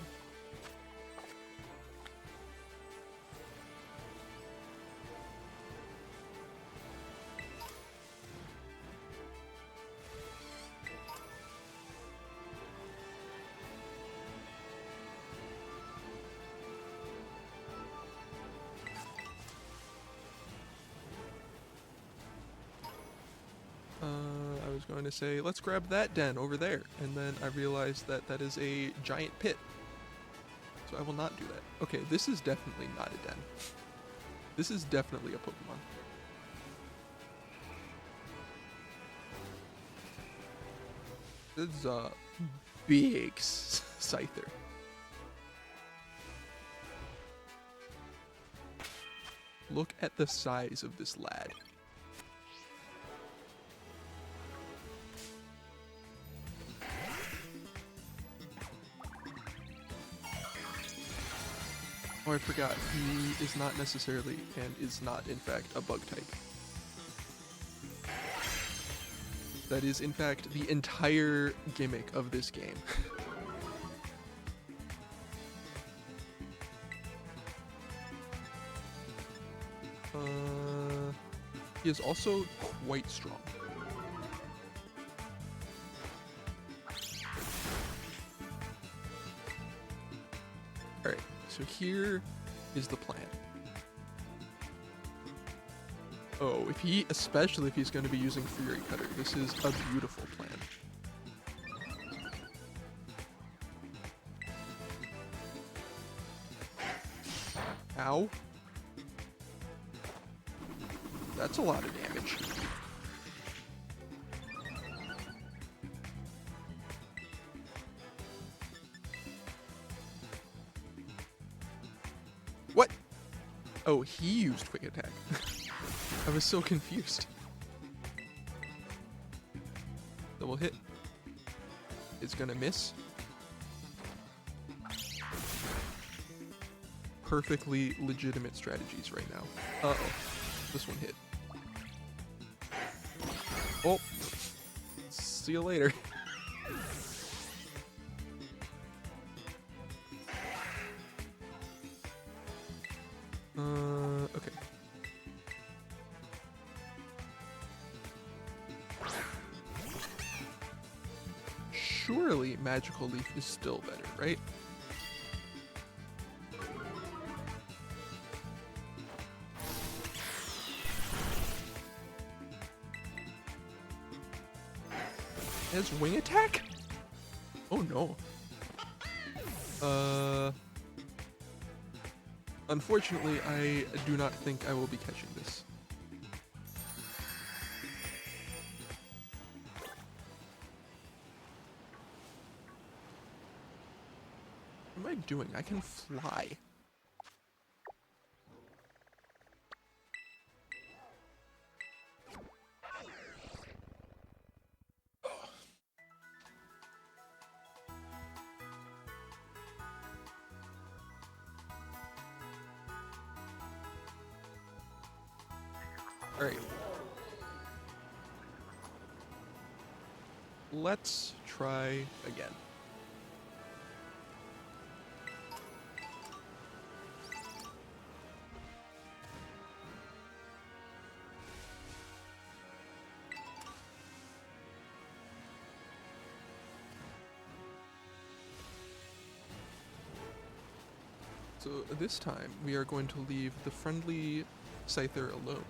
I was going to say, let's grab that den over there. And then I realized that that is a giant pit. So I will not do that. Okay, this is definitely not a den. This is definitely a Pokemon. This is a big Scyther. Look at the size of this lad. Oh, I forgot. He is not necessarily, and is not, in fact, a bug type. That is, in fact, the entire gimmick of this game. He is also quite strong. Alright, so here is the plan. Oh, especially if he's going to be using Fury Cutter, this is a beautiful plan. Ow. That's a lot of damage. What? Oh, he used Quick Attack. I was so confused. Double hit. It's gonna miss. Perfectly legitimate strategies right now. Uh-oh. This one hit. Oh. See you later. Okay. Surely Magical Leaf is still better, right? It has Wing Attack? Oh no. Unfortunately, I do not think I will be catching this. What am I doing? I can fly. Alright. Let's try again. So this time we are going to leave the friendly Scyther alone.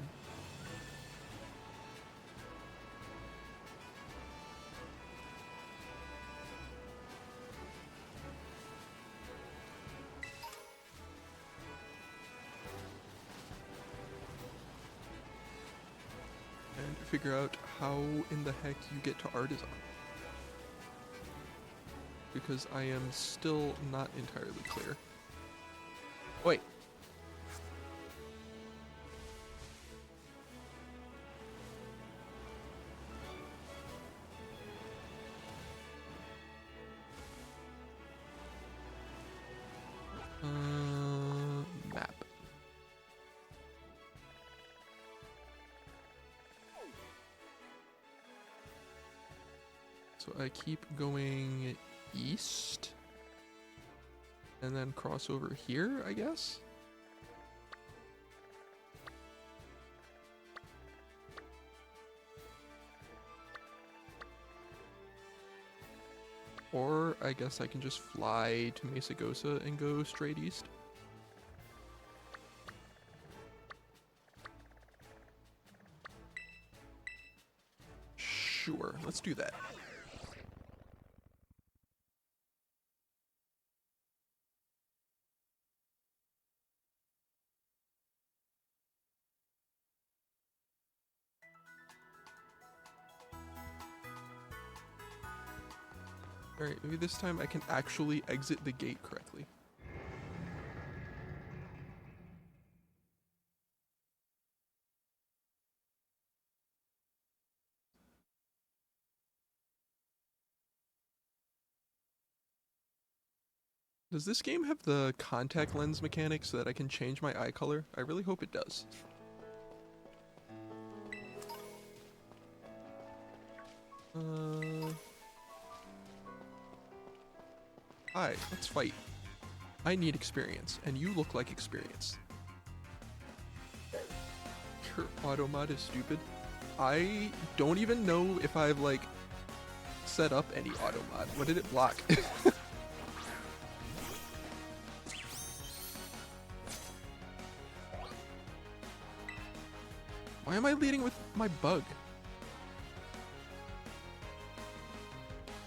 And figure out how in the heck you get to Artisan. Because I am still not entirely clear. Wait. So I keep going east. And then cross over here, I guess? Or I guess I can just fly to Mesa Gosa and go straight east. Sure, let's do that. Alright, maybe this time I can actually exit the gate correctly. Does this game have the contact lens mechanic so that I can change my eye color? I really hope it does. Hi, let's fight. I need experience, and you look like experience. Your auto mod is stupid. I don't even know if I've, like, set up any auto mod. What did it block? Why am I leading with my bug?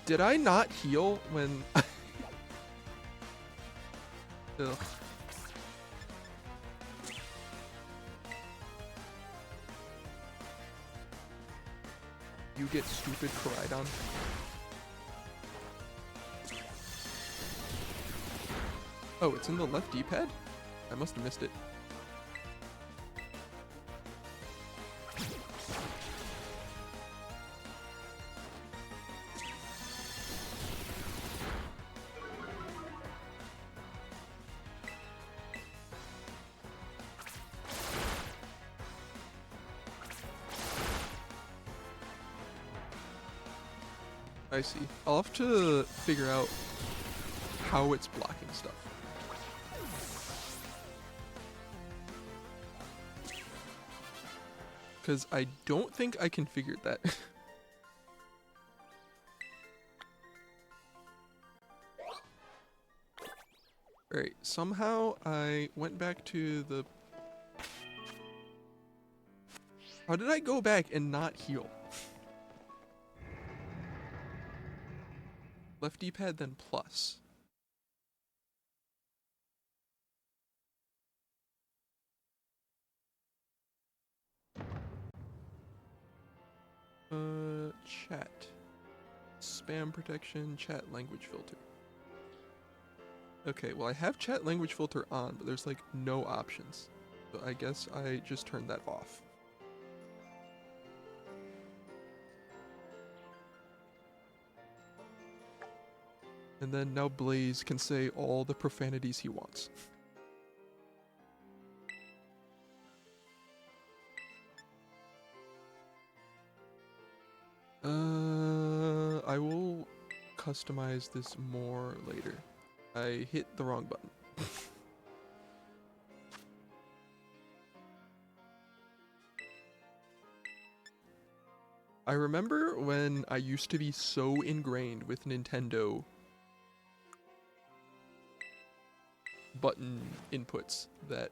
Did I not heal when... Ugh. You get stupid Koraidon. Oh, it's in the left D-pad? I must have missed it. I see. I'll have to figure out how it's blocking stuff. Because I don't think I configured that. Alright, somehow I went back to the... How did I go back and not heal? Left D-pad, then plus. Chat. Spam protection, chat language filter. Okay, well I have chat language filter on, but there's like no options. So I guess I just turned that off. And then now Blaze can say all the profanities he wants. I will customize this more later. I hit the wrong button. I remember when I used to be so ingrained with Nintendo button inputs that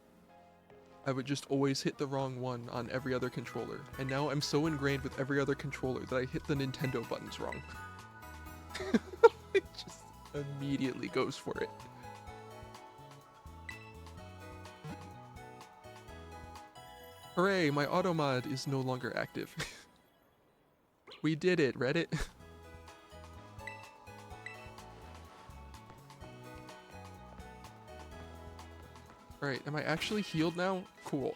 I would just always hit the wrong one on every other controller. And now I'm so ingrained with every other controller that I hit the Nintendo buttons wrong. It just immediately goes for it. Hooray, my auto mod is no longer active. We did it, Reddit. Alright, am I actually healed now? Cool.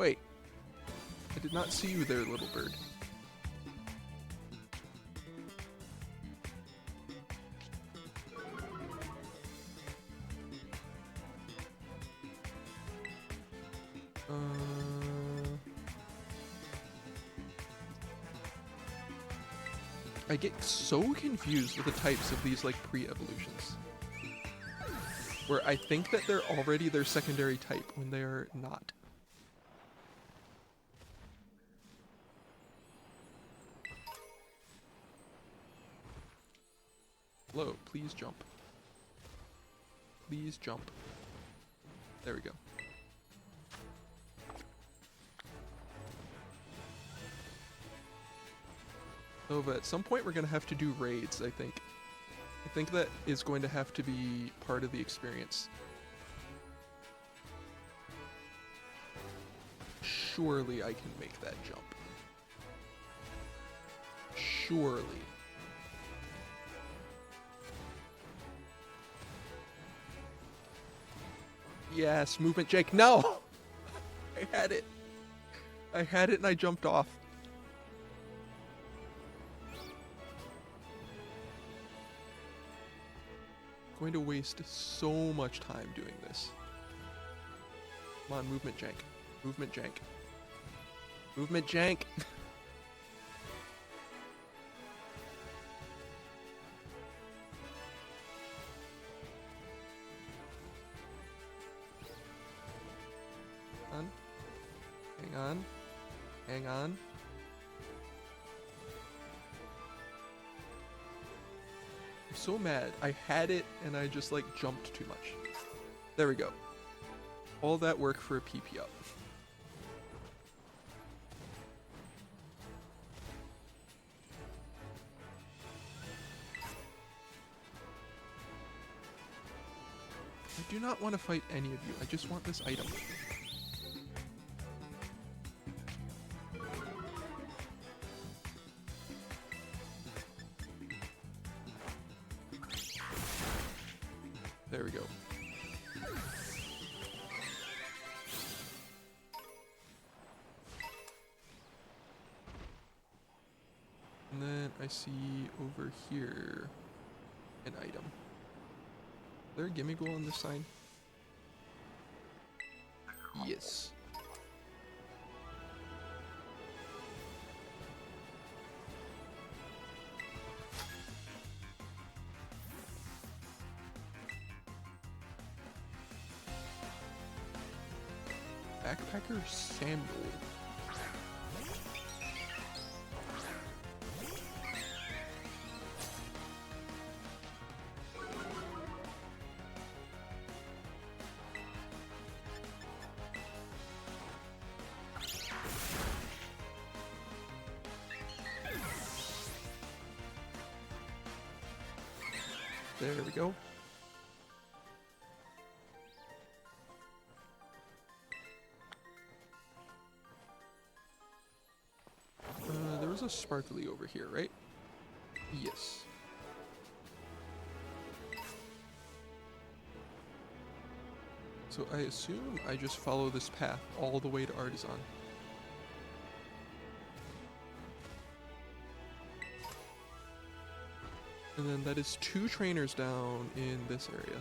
Wait. I did not see you there, little bird. I get so confused with the types of these, like, pre-evolutions. Where I think that they're already their secondary type when they are not. Hello, please jump. Please jump. There we go. Oh, but at some point we're going to have to do raids, I think. I think that is going to have to be part of the experience. Surely I can make that jump. Surely. Yes, movement Jake. No! I had it. I had it and I jumped off. Going to waste so much time doing this. Come on, movement jank. Movement jank. Movement jank. Hang on. Hang on. I'm so mad. I had it and I just like jumped too much. There we go. All that work for a PP up. I do not want to fight any of you. I just want this item. There we go. And then I see over here an item. Is there a gimme goal on this sign? Yes. Backpacker Samuel. There we go. There was a sparkly over here, right? Yes. So I assume I just follow this path all the way to Artisan. And then that is 2 trainers down in this area.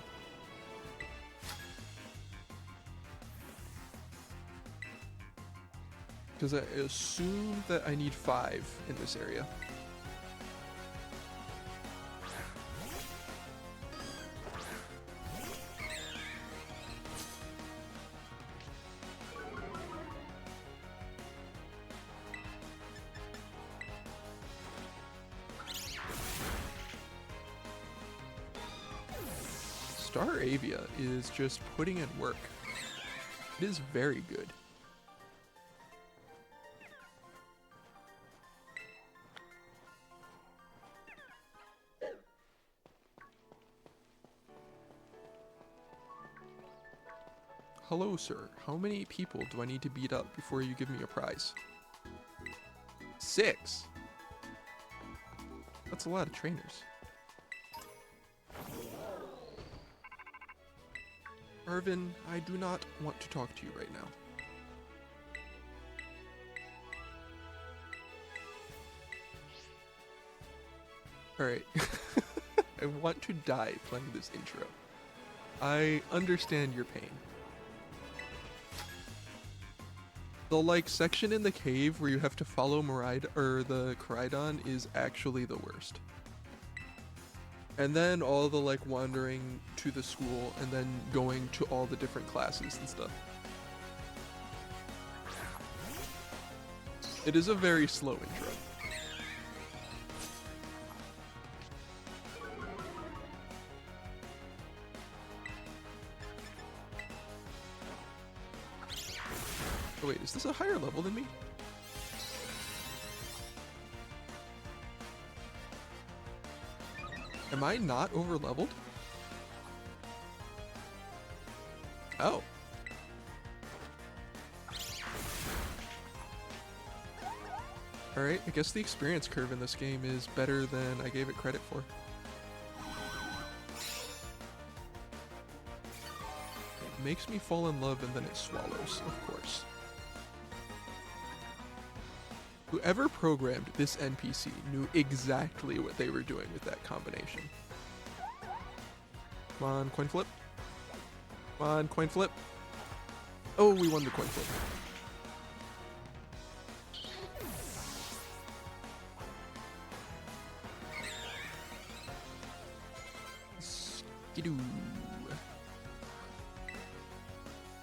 Because I assume that I need 5 in this area. Star Avia is just putting in work. It is very good. Hello, sir. How many people do I need to beat up before you give me a prize? 6? That's a lot of trainers. Irvin, I do not want to talk to you right now. Alright. I want to die playing this intro. I understand your pain. The like section in the cave where you have to follow the Koraidon is actually the worst. And then all the like wandering to the school and then going to all the different classes and stuff. It is a very slow intro. Oh wait, is this a higher level than me? Am I not over leveled? Oh. Alright, I guess the experience curve in this game is better than I gave it credit for. It makes me fall in love and then it swallows, of course. Whoever programmed this NPC knew exactly what they were doing with that combination. Come on, coin flip. Come on, coin flip. Oh, we won the coin flip. Skidoo.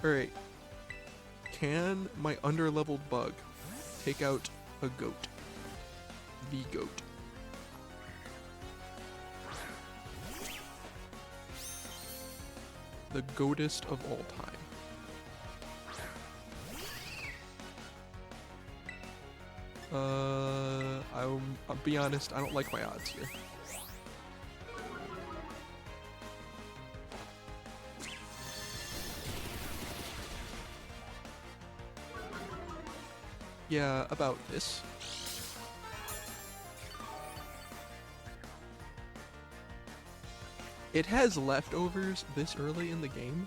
Alright. Can my underleveled bug take out a goat? The goat. The goatest of all time. I'll be honest, I don't like my odds here. Yeah, about this. It has leftovers this early in the game?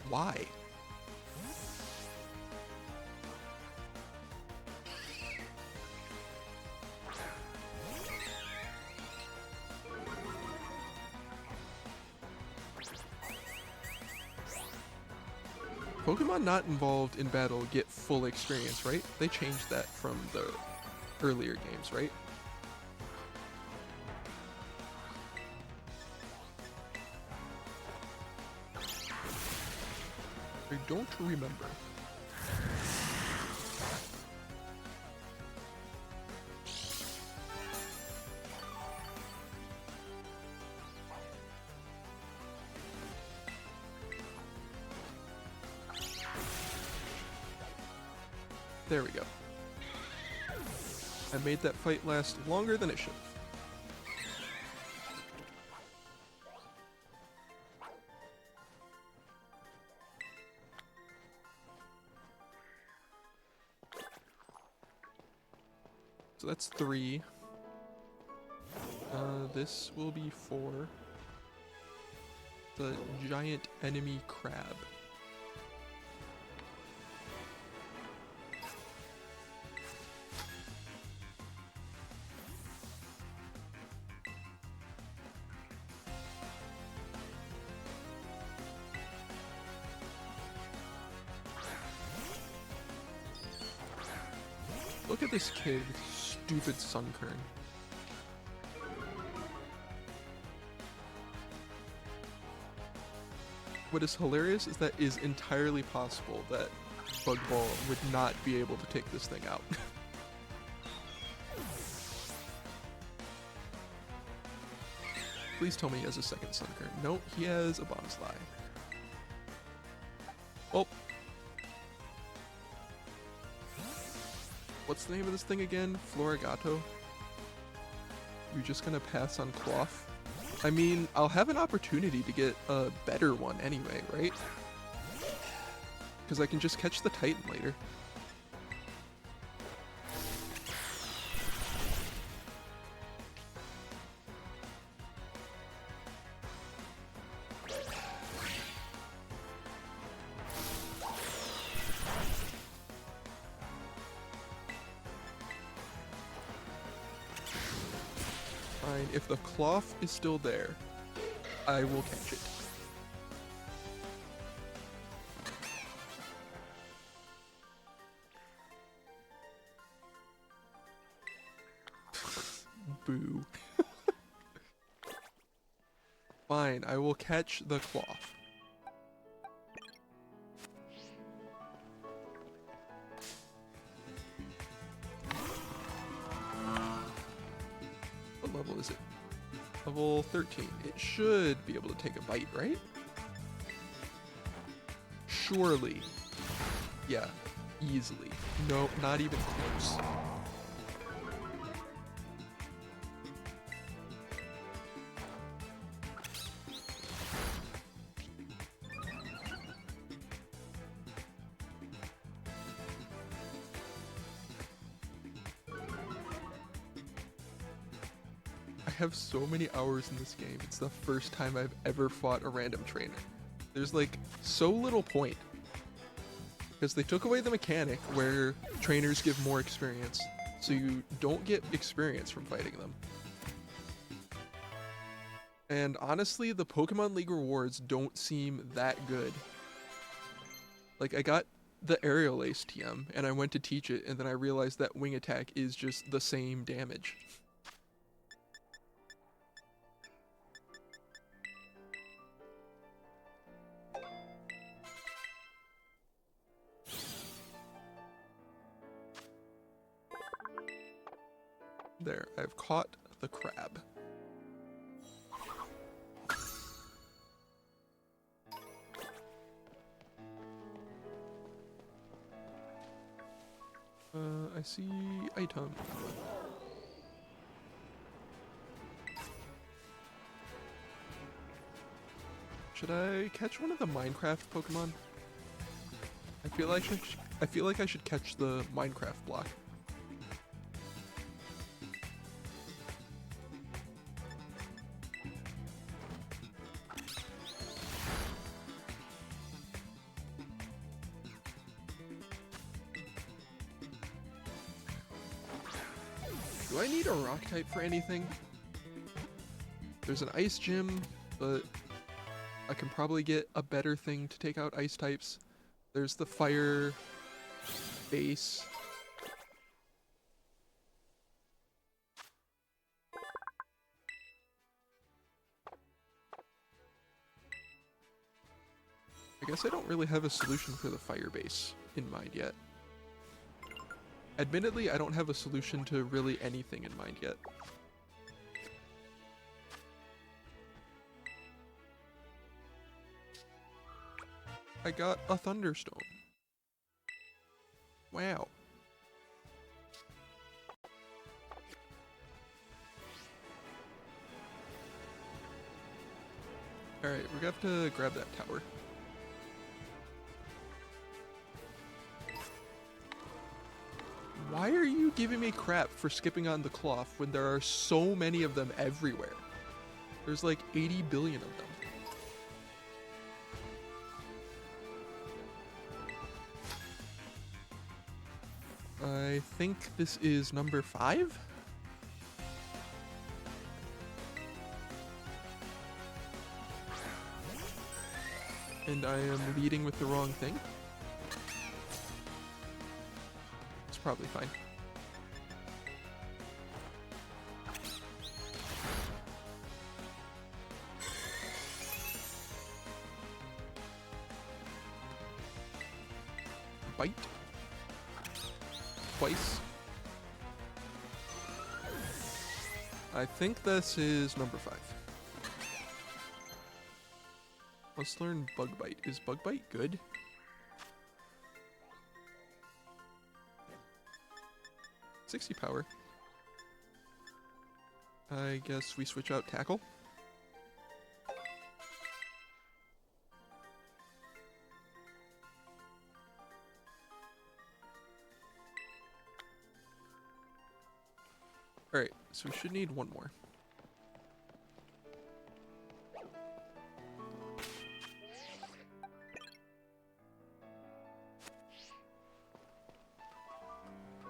Why? Pokemon not involved in battle get full experience, right? They changed that from the earlier games, right? I don't remember. There we go. I made that fight last longer than it should have. So that's 3. This will be 4. The giant enemy crab. Look at this kid with stupid Sunkern. What is hilarious is that it is entirely possible that Bug Ball would not be able to take this thing out. Please tell me he has a second Sunkern. Nope, he has a Bonsly. Oh. What's the name of this thing again? Florigato? You're just gonna pass on Cloth? I mean, I'll have an opportunity to get a better one anyway, right? Because I can just catch the Titan later. Fine, if the cloth is still there, I will catch it. Boo. Fine, I will catch the cloth. What level is it? Level 13. It should be able to take a bite, right? Surely. Yeah, easily. No, not even close. I have so many hours in this game. It's the first time I've ever fought a random trainer. There's like so little point. Because they took away the mechanic where trainers give more experience. So you don't get experience from fighting them. And honestly, the Pokemon League rewards don't seem that good. Like, I got the Aerial Ace TM, and I went to teach it, and then I realized that Wing Attack is just the same damage. There, I've caught the crab. I see item. Should I catch one of the Minecraft Pokemon? I feel like I should catch the Minecraft block. Do I need a rock type for anything? There's an ice gym, but I can probably get a better thing to take out ice types. There's the fire base. I guess I don't really have a solution for the fire base in mind yet. Admittedly, I don't have a solution to really anything in mind yet. I got a Thunderstone. Wow. Alright, we're gonna have to grab that tower. Why are you giving me crap for skipping on the cloth when there are so many of them everywhere? There's like 80 billion of them. I think this is number 5? And I am leading with the wrong thing? It's probably fine. Bite. Twice. I think this is number 5. Let's learn Bug Bite. Is Bug Bite good? $60 power. I guess we switch out Tackle. Alright, so we should need one more.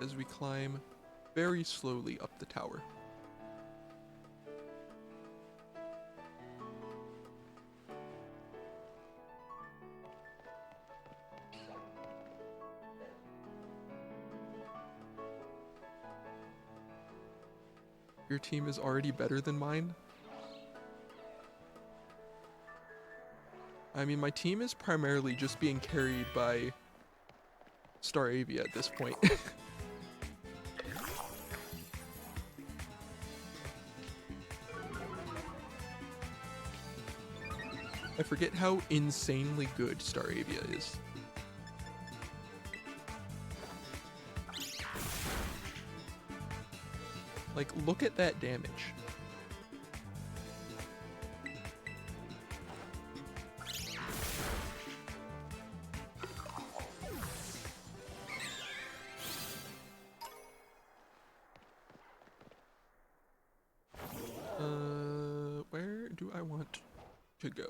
As we climb very slowly up the tower. Your team is already better than mine? I mean, my team is primarily just being carried by Staravia at this point. I forget how insanely good Staravia is. Like, look at that damage. Where do I want to go?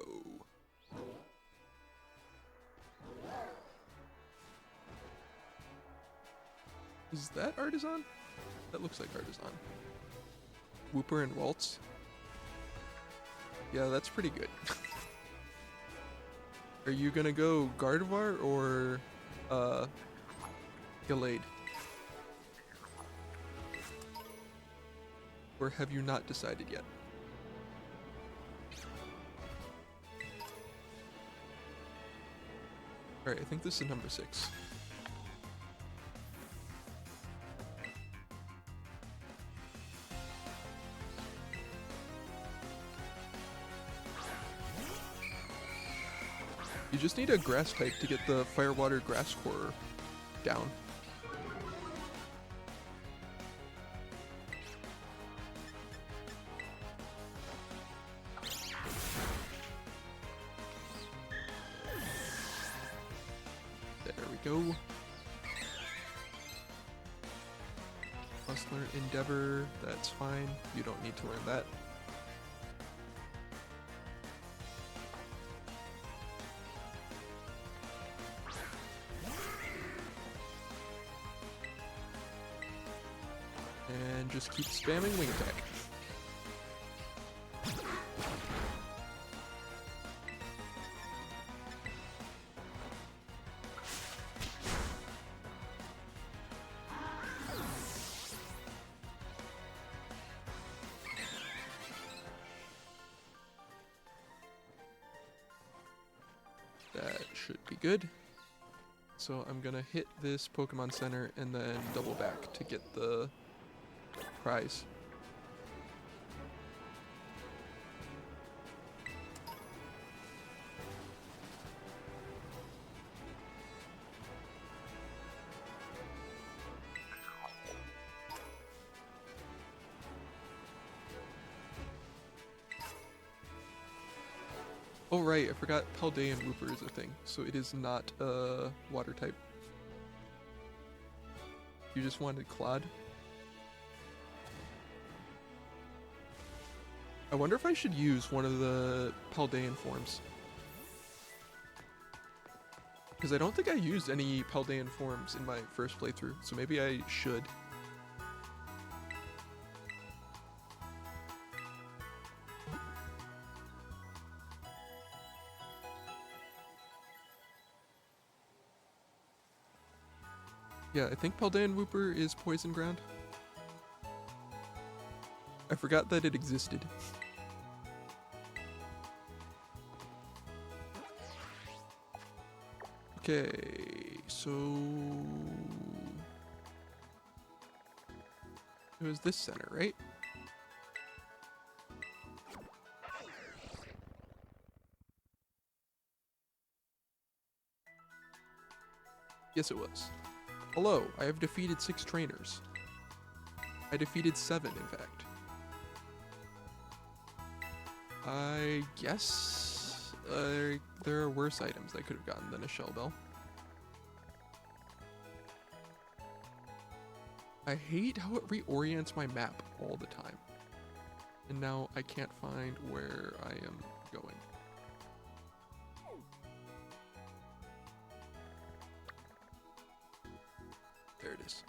Is that Artisan? That looks like Artisan. Whooper and Waltz? Yeah, that's pretty good. Are you gonna go Gardevoir or, Gallade? Or have you not decided yet? Alright, I think this is number 6. You just need a grass type to get the Fire Water Grass Core down. There we go. Must learn Endeavor, that's fine. You don't need to learn that. And just keep spamming Wing Attack. That should be good. So I'm gonna hit this Pokemon Center and then double back to get the prize. Oh right, I forgot Paldean Wooper is a thing, so it is not a water type. You just wanted Claude? I wonder if I should use one of the Paldean forms. Because I don't think I used any Paldean forms in my first playthrough, so maybe I should. Yeah, I think Paldean Wooper is Poison Ground. I forgot that it existed. Okay, so it was this center, right? Yes, it was. Hello, I have defeated 6 trainers. I defeated 7, in fact. I guess there are worse items I could have gotten than a Shell Bell. I hate how it reorients my map all the time. And now I can't find where I am going. There it is.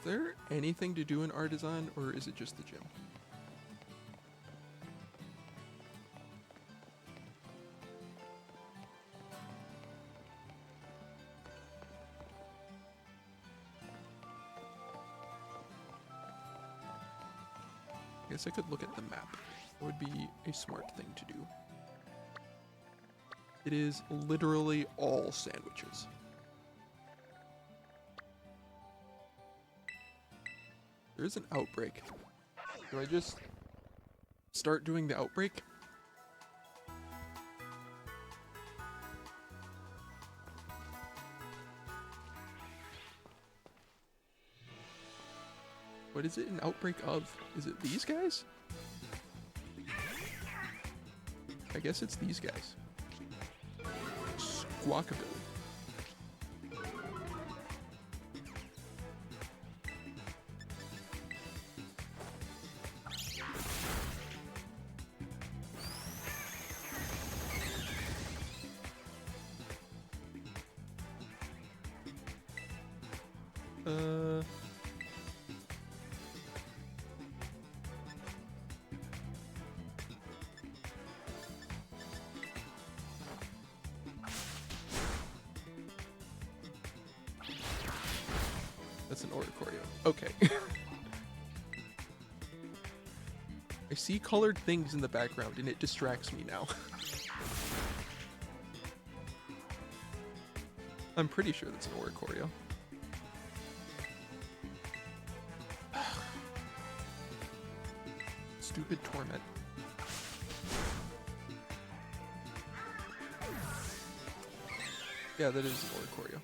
Is there anything to do in Artisan, or is it just the gym? I guess I could look at the map. That would be a smart thing to do. It is literally all sandwiches. There's an outbreak. Do I just start doing the outbreak? What is it an outbreak of? Is it these guys? I guess it's these guys. Squawkabilly. That's an Oricorio. Okay. I see colored things in the background and it distracts me now. I'm pretty sure that's an Oricorio. Stupid Torment. Yeah, that is an Oricorio.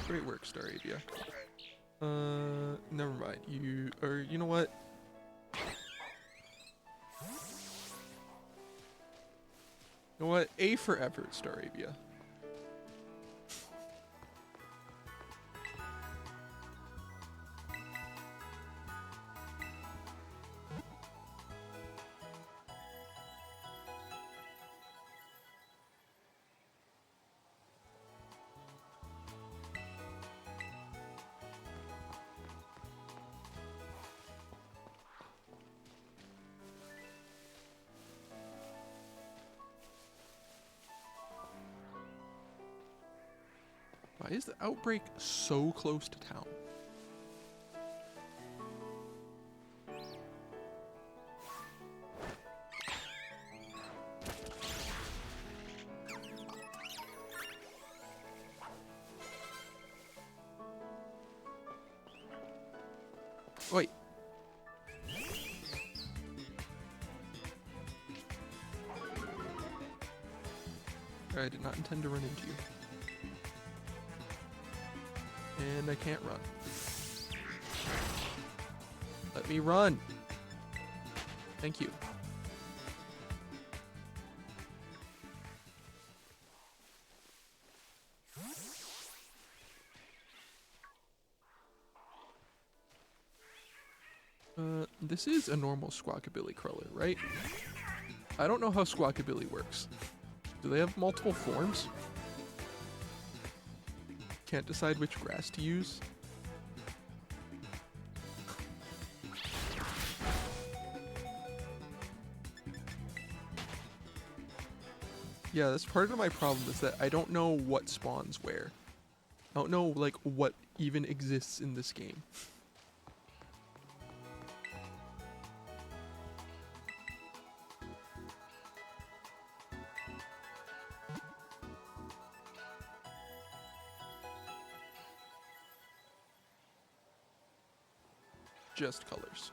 Great work, Staravia. Never mind. You know what? You know what? A for effort, Staravia. Why is the outbreak so close to town? Wait. I did not intend to run into you. And I can't run. Let me run. Thank you. This is a normal Squawkabilly crawler, right? I don't know how Squawkabilly works. Do they have multiple forms? Can't decide which grass to use? Yeah, that's part of my problem, is that I don't know what spawns where. I don't know, like, what even exists in this game. Just colors.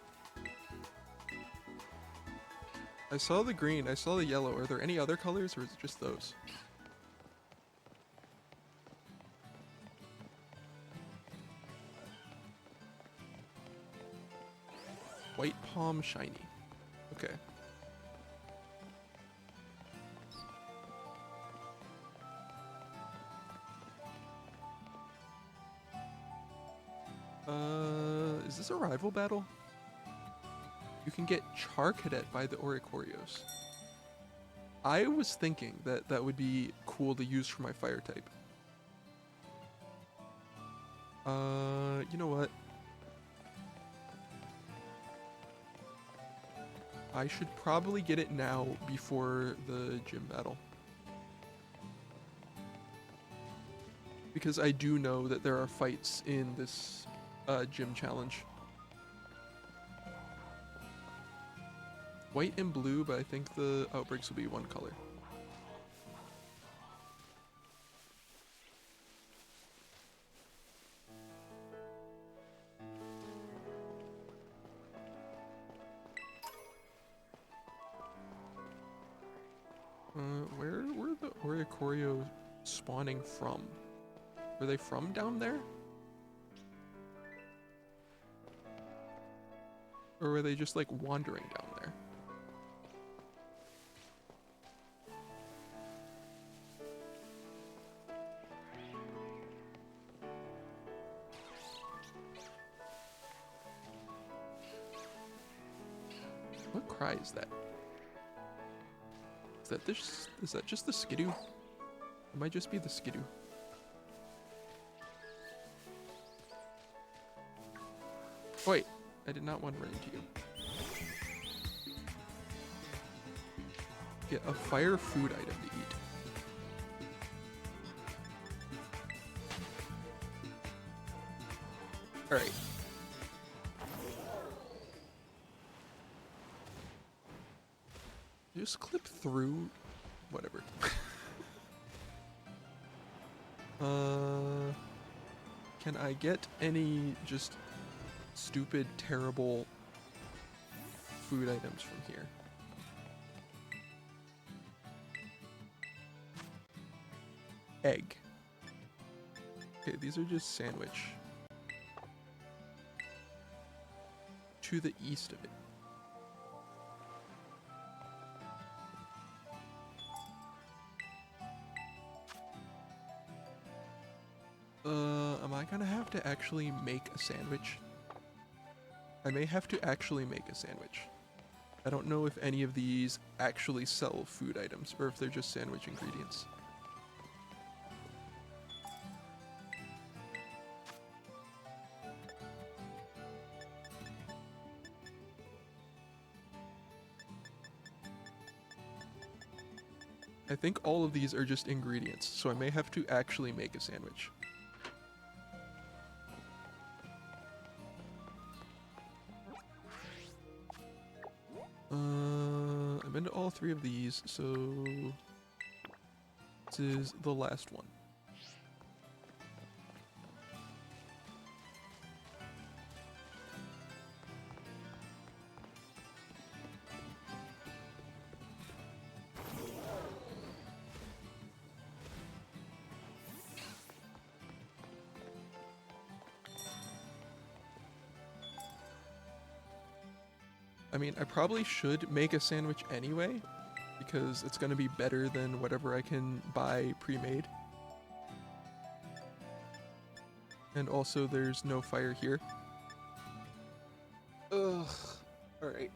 I saw the green, I saw the yellow. Are there any other colors, or is it just those? White Palm Shiny. Okay. Is this a rival battle? You can get Char Cadet by the Oricorios. I was thinking that that would be cool to use for my fire type. You know what? I should probably get it now before the gym battle. Because I do know that there are fights in this gym challenge. White and blue, but I think the outbreaks will be one color. Where were the Oricorio spawning from? Were they from down there? Or were they just like wandering down there? What cry is that? Is that just the Skidoo? It might just be the Skidoo. Wait, I did not want to run into you. Get a fire food item to eat. Alright. Just clip through whatever. Can I get any just stupid, terrible food items from here? Egg. Okay, these are just sandwich. To the east of it. Am I gonna have to actually make a sandwich? I may have to actually make a sandwich. I don't know if any of these actually sell food items or if they're just sandwich ingredients. I think all of these are just ingredients, so I may have to actually make a sandwich. I'm into all three of these, so this is the last one. I mean, I probably should make a sandwich anyway, because it's going to be better than whatever I can buy pre-made. And also, there's no fire here. Ugh. Alright.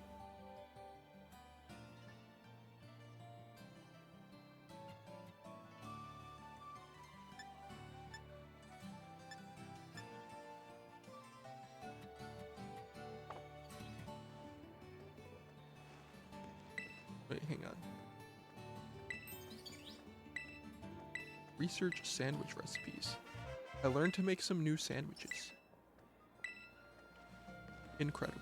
Wait, hang on. Research sandwich recipes. I learned to make some new sandwiches. Incredible.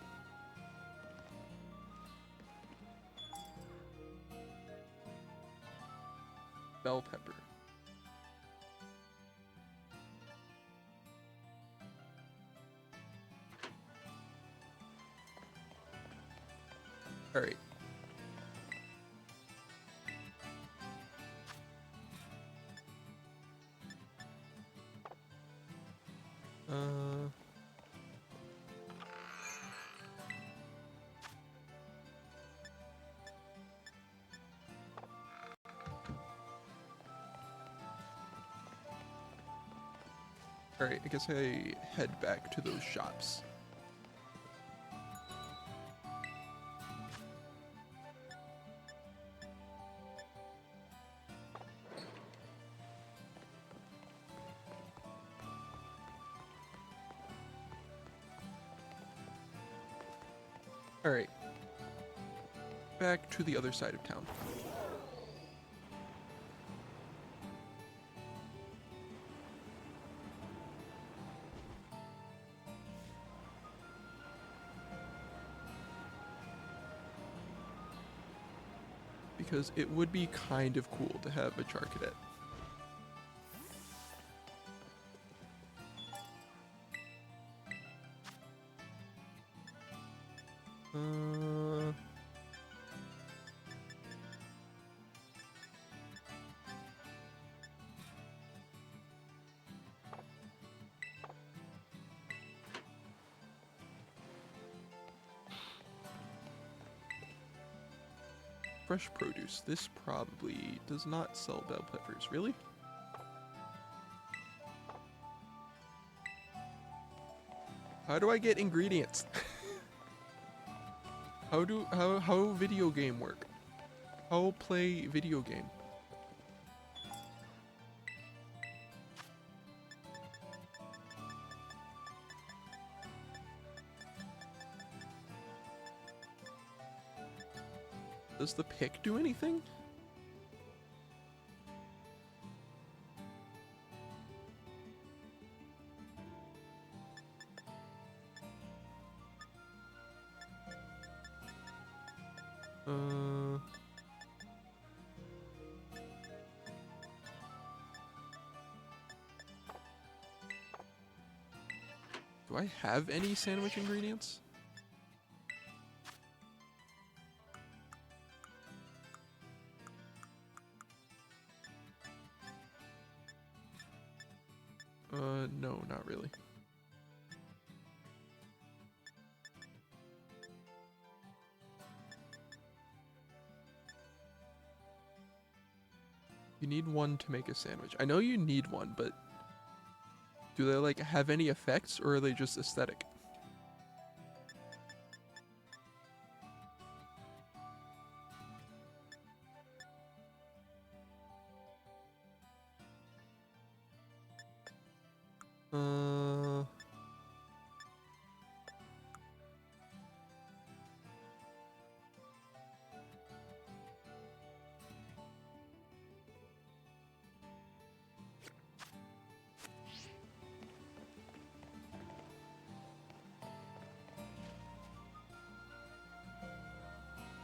Bell pepper. Alright. Alright, I guess I head back to those shops. Alright. Back to the other side of town. Because it would be kind of cool to have a Charcadet. Fresh produce. This probably does not sell bell peppers. Really? How do I get ingredients? how video game work? How play video game? Does the pick do anything? Do I have any sandwich ingredients? No, not really. You need one to make a sandwich. I know you need one, but do they like have any effects or are they just aesthetic?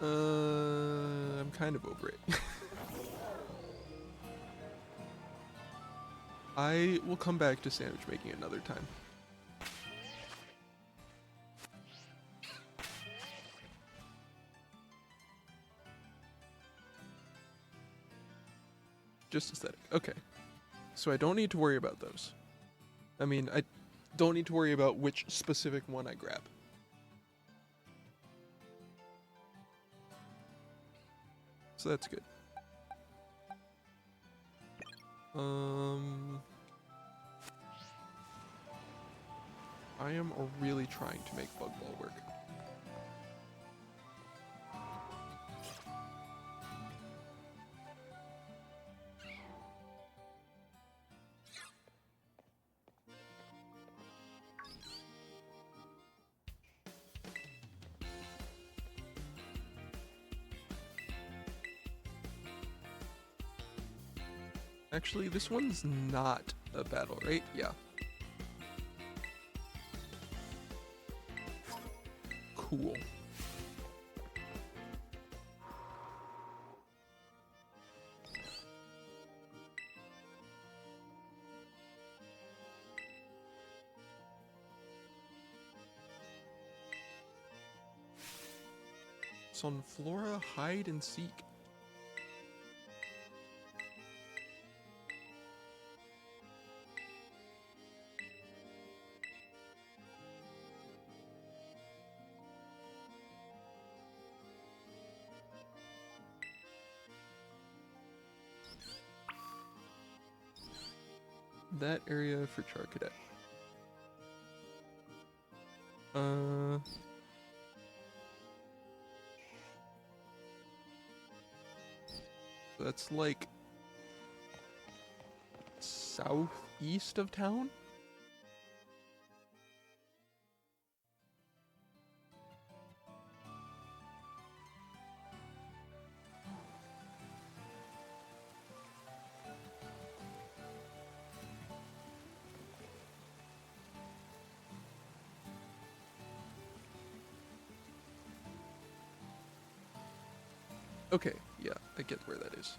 I'm kind of over it. I will come back to sandwich making another time. Just aesthetic. Okay. So I don't need to worry about those. I mean, I don't need to worry about which specific one I grab. So that's good. I am really trying to make bug ball work. Actually, this one's not a battle, right? Yeah. Cool. Sunflora hide and seek. That area for Charcadet. That's like southeast of town? Okay, yeah, I get where that is.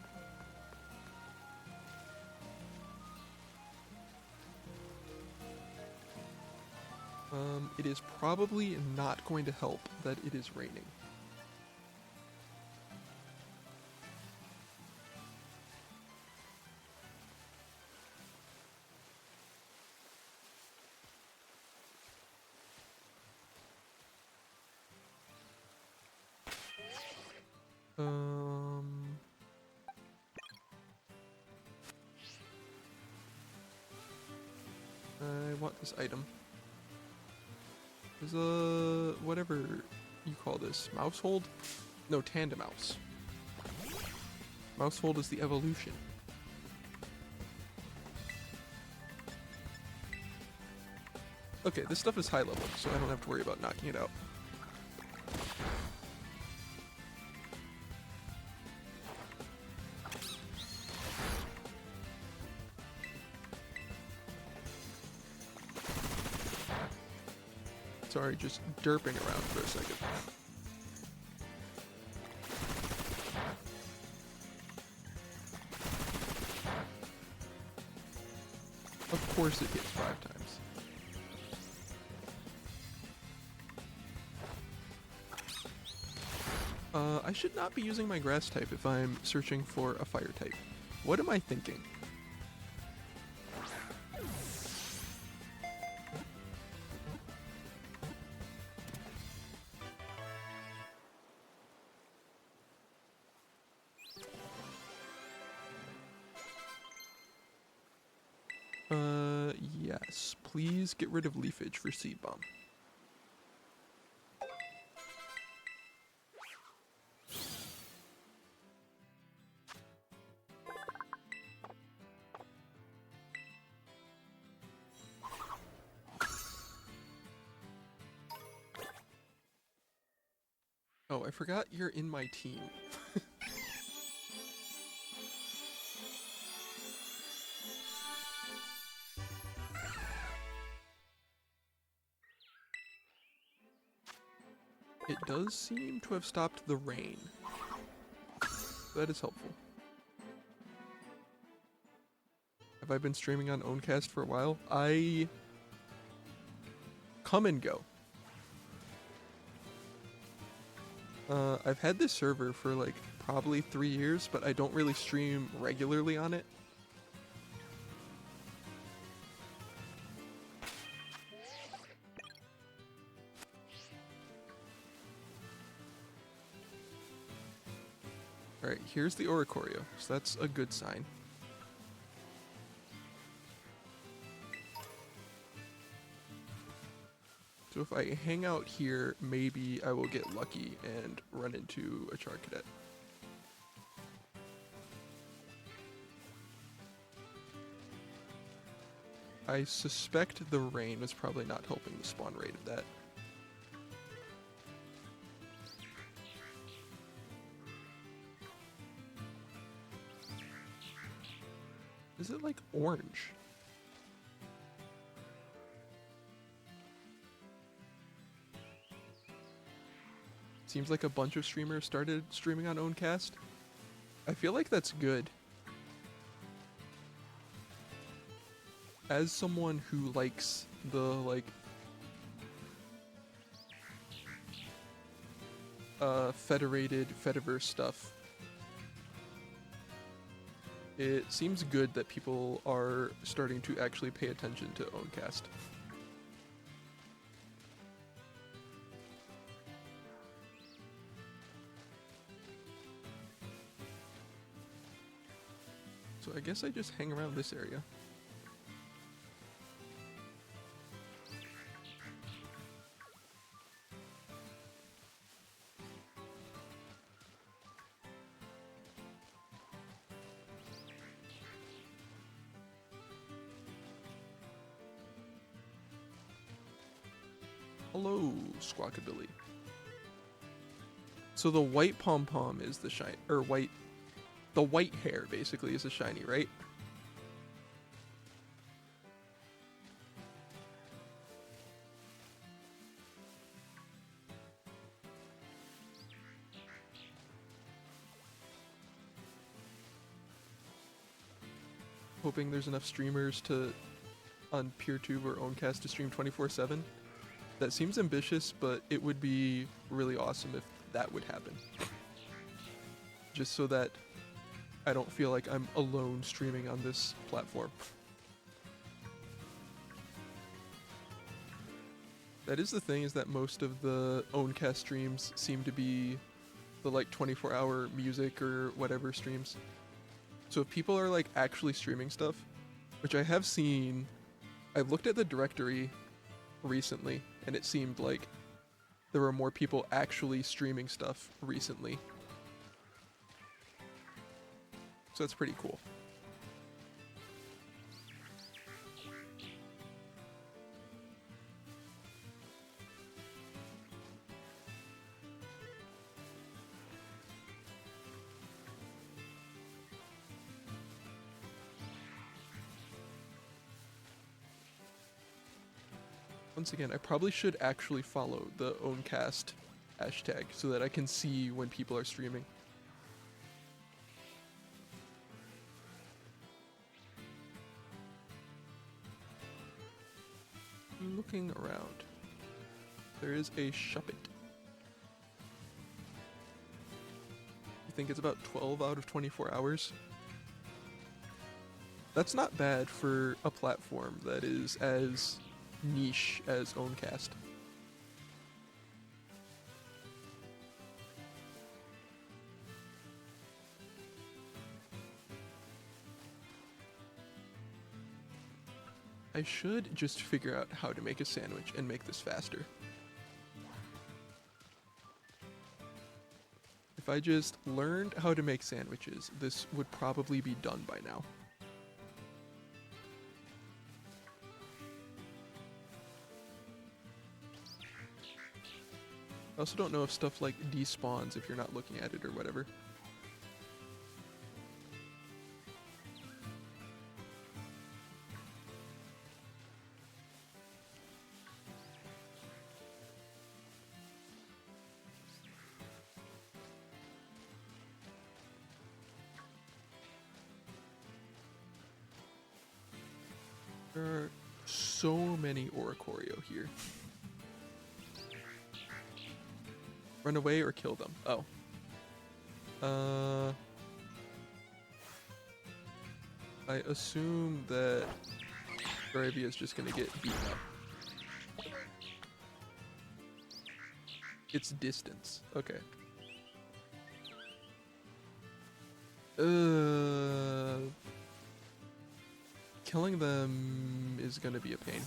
It is probably not going to help that it is raining. I want this item. There's a whatever you call this, mouse hold? No, tandem mouse. Mouse hold is the evolution. Okay, this stuff is high level, so I don't have to worry about knocking it out. Sorry, just derping around for a second. Of course it hits 5 times. I should not be using my grass type if I'm searching for a fire type. What am I thinking? Yes. Please get rid of leafage for seed bomb. Oh, I forgot you're in my team. It does seem to have stopped the rain. That is helpful. Have I been streaming on Owncast for a while? I come and go. I've had this server for like probably 3 years, but I don't really stream regularly on it. Alright, here's the Oricorio, so that's a good sign. So if I hang out here, maybe I will get lucky and run into a Charcadet. I suspect the rain was probably not helping the spawn rate of that. Is it like orange? Seems like a bunch of streamers started streaming on Owncast. I feel like that's good. As someone who likes the, like, federated, Fediverse stuff, it seems good that people are starting to actually pay attention to Owncast. So I guess I just hang around this area. Hello, Squawkabilly. So the white pom-pom is the shiny, or white, the white hair basically is the shiny, right? hoping there's enough streamers to on PeerTube or Owncast to stream 24/7. That seems ambitious, but it would be really awesome if that would happen. Just so that I don't feel like I'm alone streaming on this platform. That is the thing, is that most of the Owncast streams seem to be the like 24-hour music or whatever streams. So if people are like actually streaming stuff, which I have seen, I looked at the directory recently and it seemed like there were more people actually streaming stuff recently. So that's pretty cool. Once again, I probably should actually follow the Owncast hashtag so that I can see when people are streaming. Looking around, there is a Shuppet. I think it's about 12 out of 24 hours. That's not bad for a platform that is as niche as Owncast. I should just figure out how to make a sandwich and make this faster. If I just learned how to make sandwiches, this would probably be done by now. I also don't know if stuff like despawns if you're not looking at it or whatever. There are so many Oricorio here. Run away or kill them? Oh. I assume that Bravia is just gonna get beaten up. It's distance. Okay. Killing them is gonna be a pain.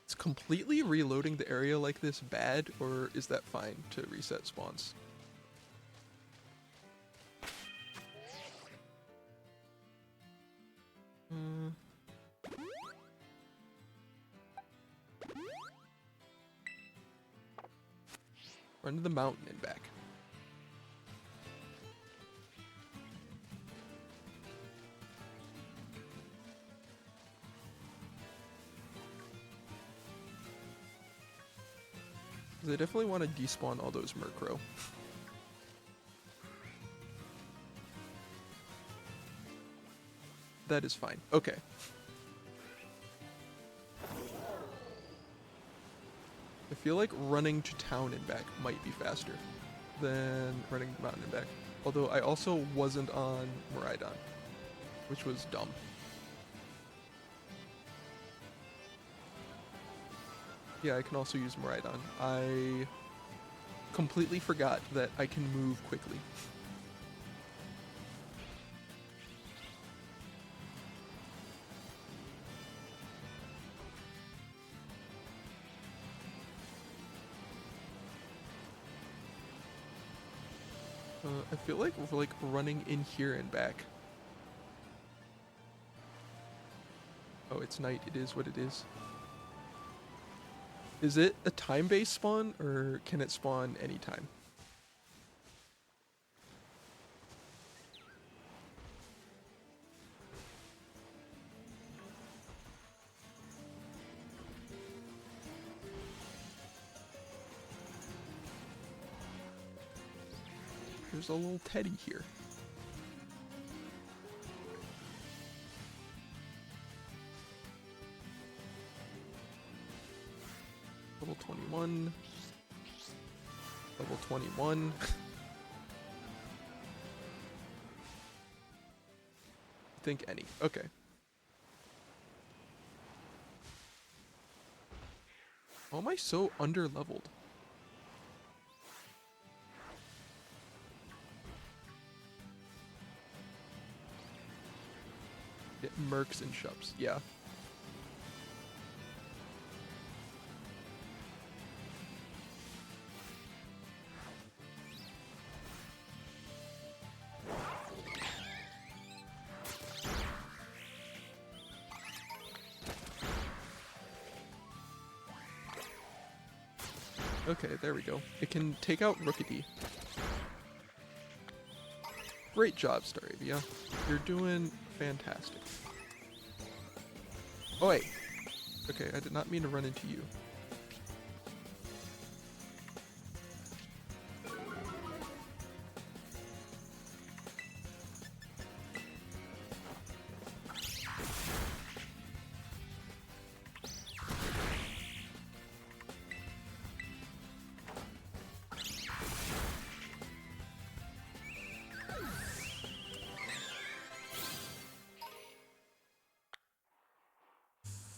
Is completely reloading the area like this bad, or is that fine to reset spawns? Run to the mountain and back. I definitely want to despawn all those Murkrow. That is fine. Okay. I feel like running to town and back might be faster than running the mountain and back. Although I also wasn't on Miraidon, which was dumb. Yeah, I can also use Miraidon. I completely forgot that I can move quickly. I feel like we're like running in here and back. Oh, it's night. It is what it is. Is it a time-based spawn, or can it spawn anytime? There's a little teddy here. Level 21. Level 21. Think any. Okay. Why am I so under-leveled? It mercs and shups, yeah. Okay, there we go. It can take out Rookity. Great job, Staravia. You're doing fantastic. Oh wait. Okay, I did not mean to run into you.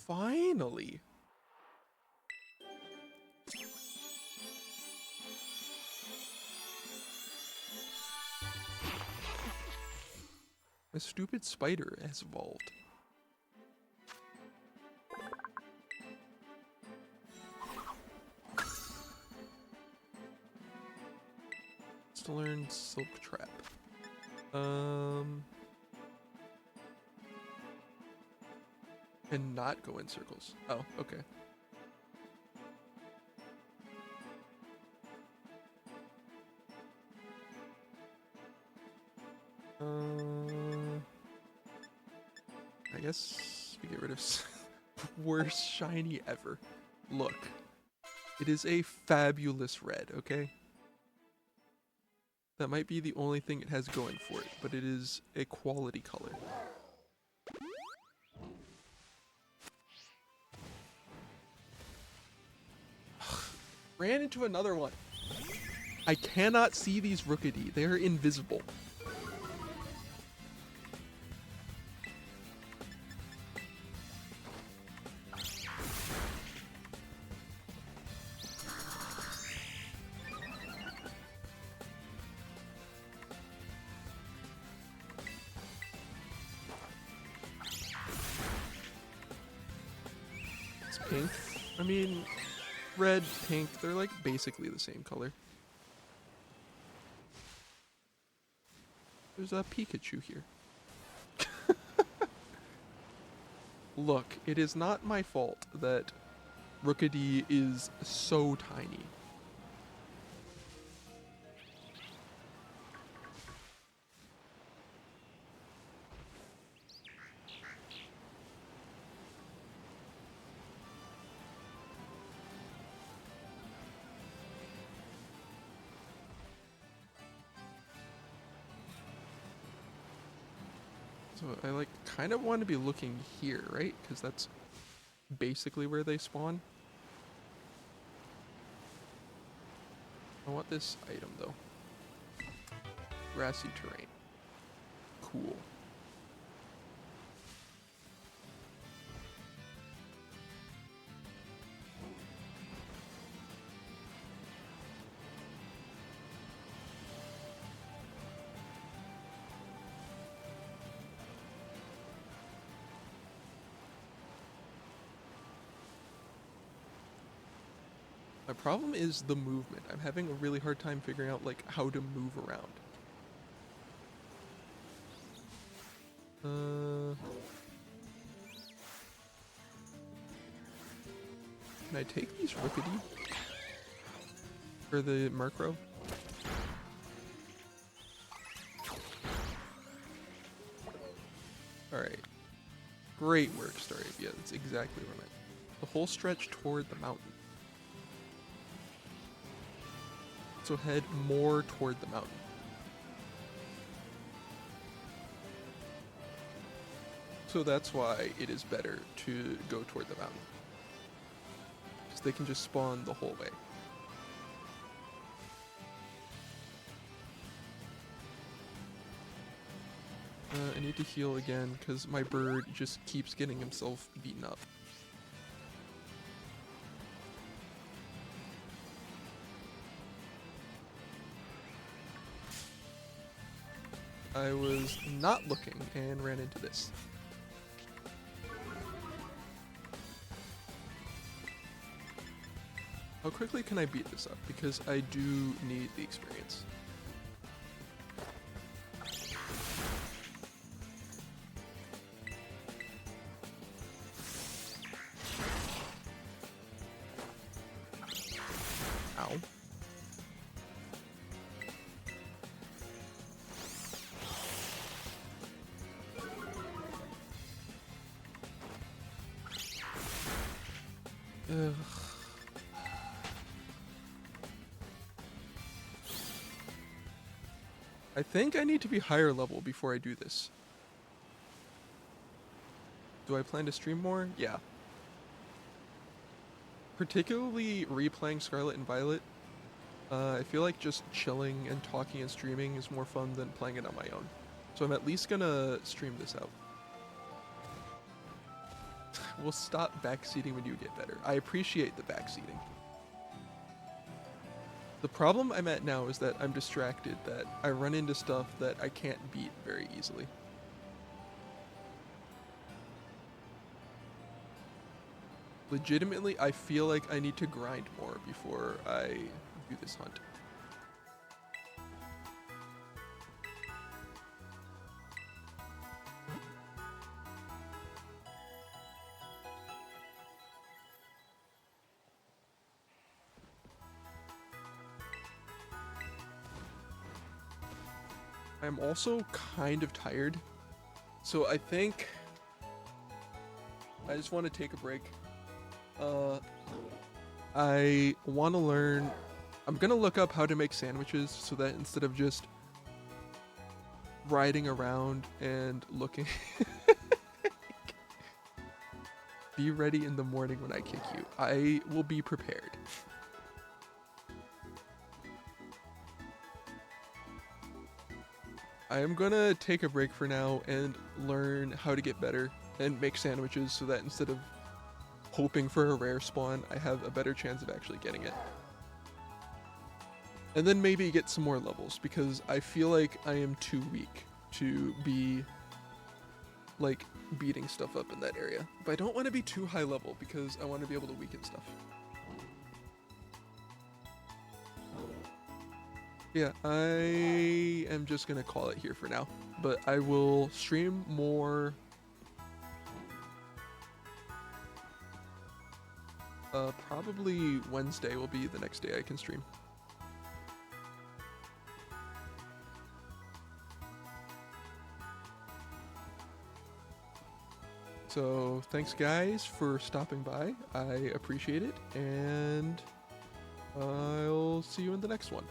Finally. A stupid spider has evolved. To learn Silk Trap. And not go in circles. Oh, okay. I guess we get rid of worst shiny ever. Look. It is a fabulous red, okay? That might be the only thing it has going for it, but it is a quality color. Ran into another one. I cannot see these Rookity. They are invisible. It's pink. I mean, red, pink, they're like basically the same color. There's a Pikachu here. Look, it is not my fault that Rookity is so tiny. So I like kind of want to be looking here, right? Because that's basically where they spawn. I want this item though. Grassy terrain. Cool. My problem is the movement. I'm having a really hard time figuring out like how to move around. Can I take these Rookity? For the Murkrow? Alright. Great work, Staravia. That's exactly what I meant. The whole stretch toward the mountain. So head more toward the mountain. So that's why it is better to go toward the mountain. Because they can just spawn the whole way. I need to heal again because my bird just keeps getting himself beaten up. I was not looking and ran into this. How quickly can I beat this up? Because I do need the experience. Ow. Ugh. I think I need to be higher level before I do this. Do I plan to stream more? Yeah. Particularly replaying Scarlet and Violet. I feel like just chilling and talking and streaming is more fun than playing it on my own. So I'm at least gonna stream this out. We'll stop backseating when you get better. I appreciate the backseating. The problem I'm at now is that I'm distracted, that I run into stuff that I can't beat very easily. Legitimately, I feel like I need to grind more before I do this hunt. I'm also kind of tired, so I think I just want to take a break. I want to learn. I'm gonna look up how to make sandwiches so that instead of just riding around and looking, be ready in the morning when I kick you. I will be prepared. I am gonna take a break for now and learn how to get better and make sandwiches so that instead of hoping for a rare spawn, I have a better chance of actually getting it. And then maybe get some more levels because I feel like I am too weak to be like beating stuff up in that area. But I don't want to be too high level because I want to be able to weaken stuff. Yeah, I am just gonna call it here for now, but I will stream more. Probably Wednesday will be the next day I can stream. So thanks guys for stopping by. I appreciate it, and I'll see you in the next one.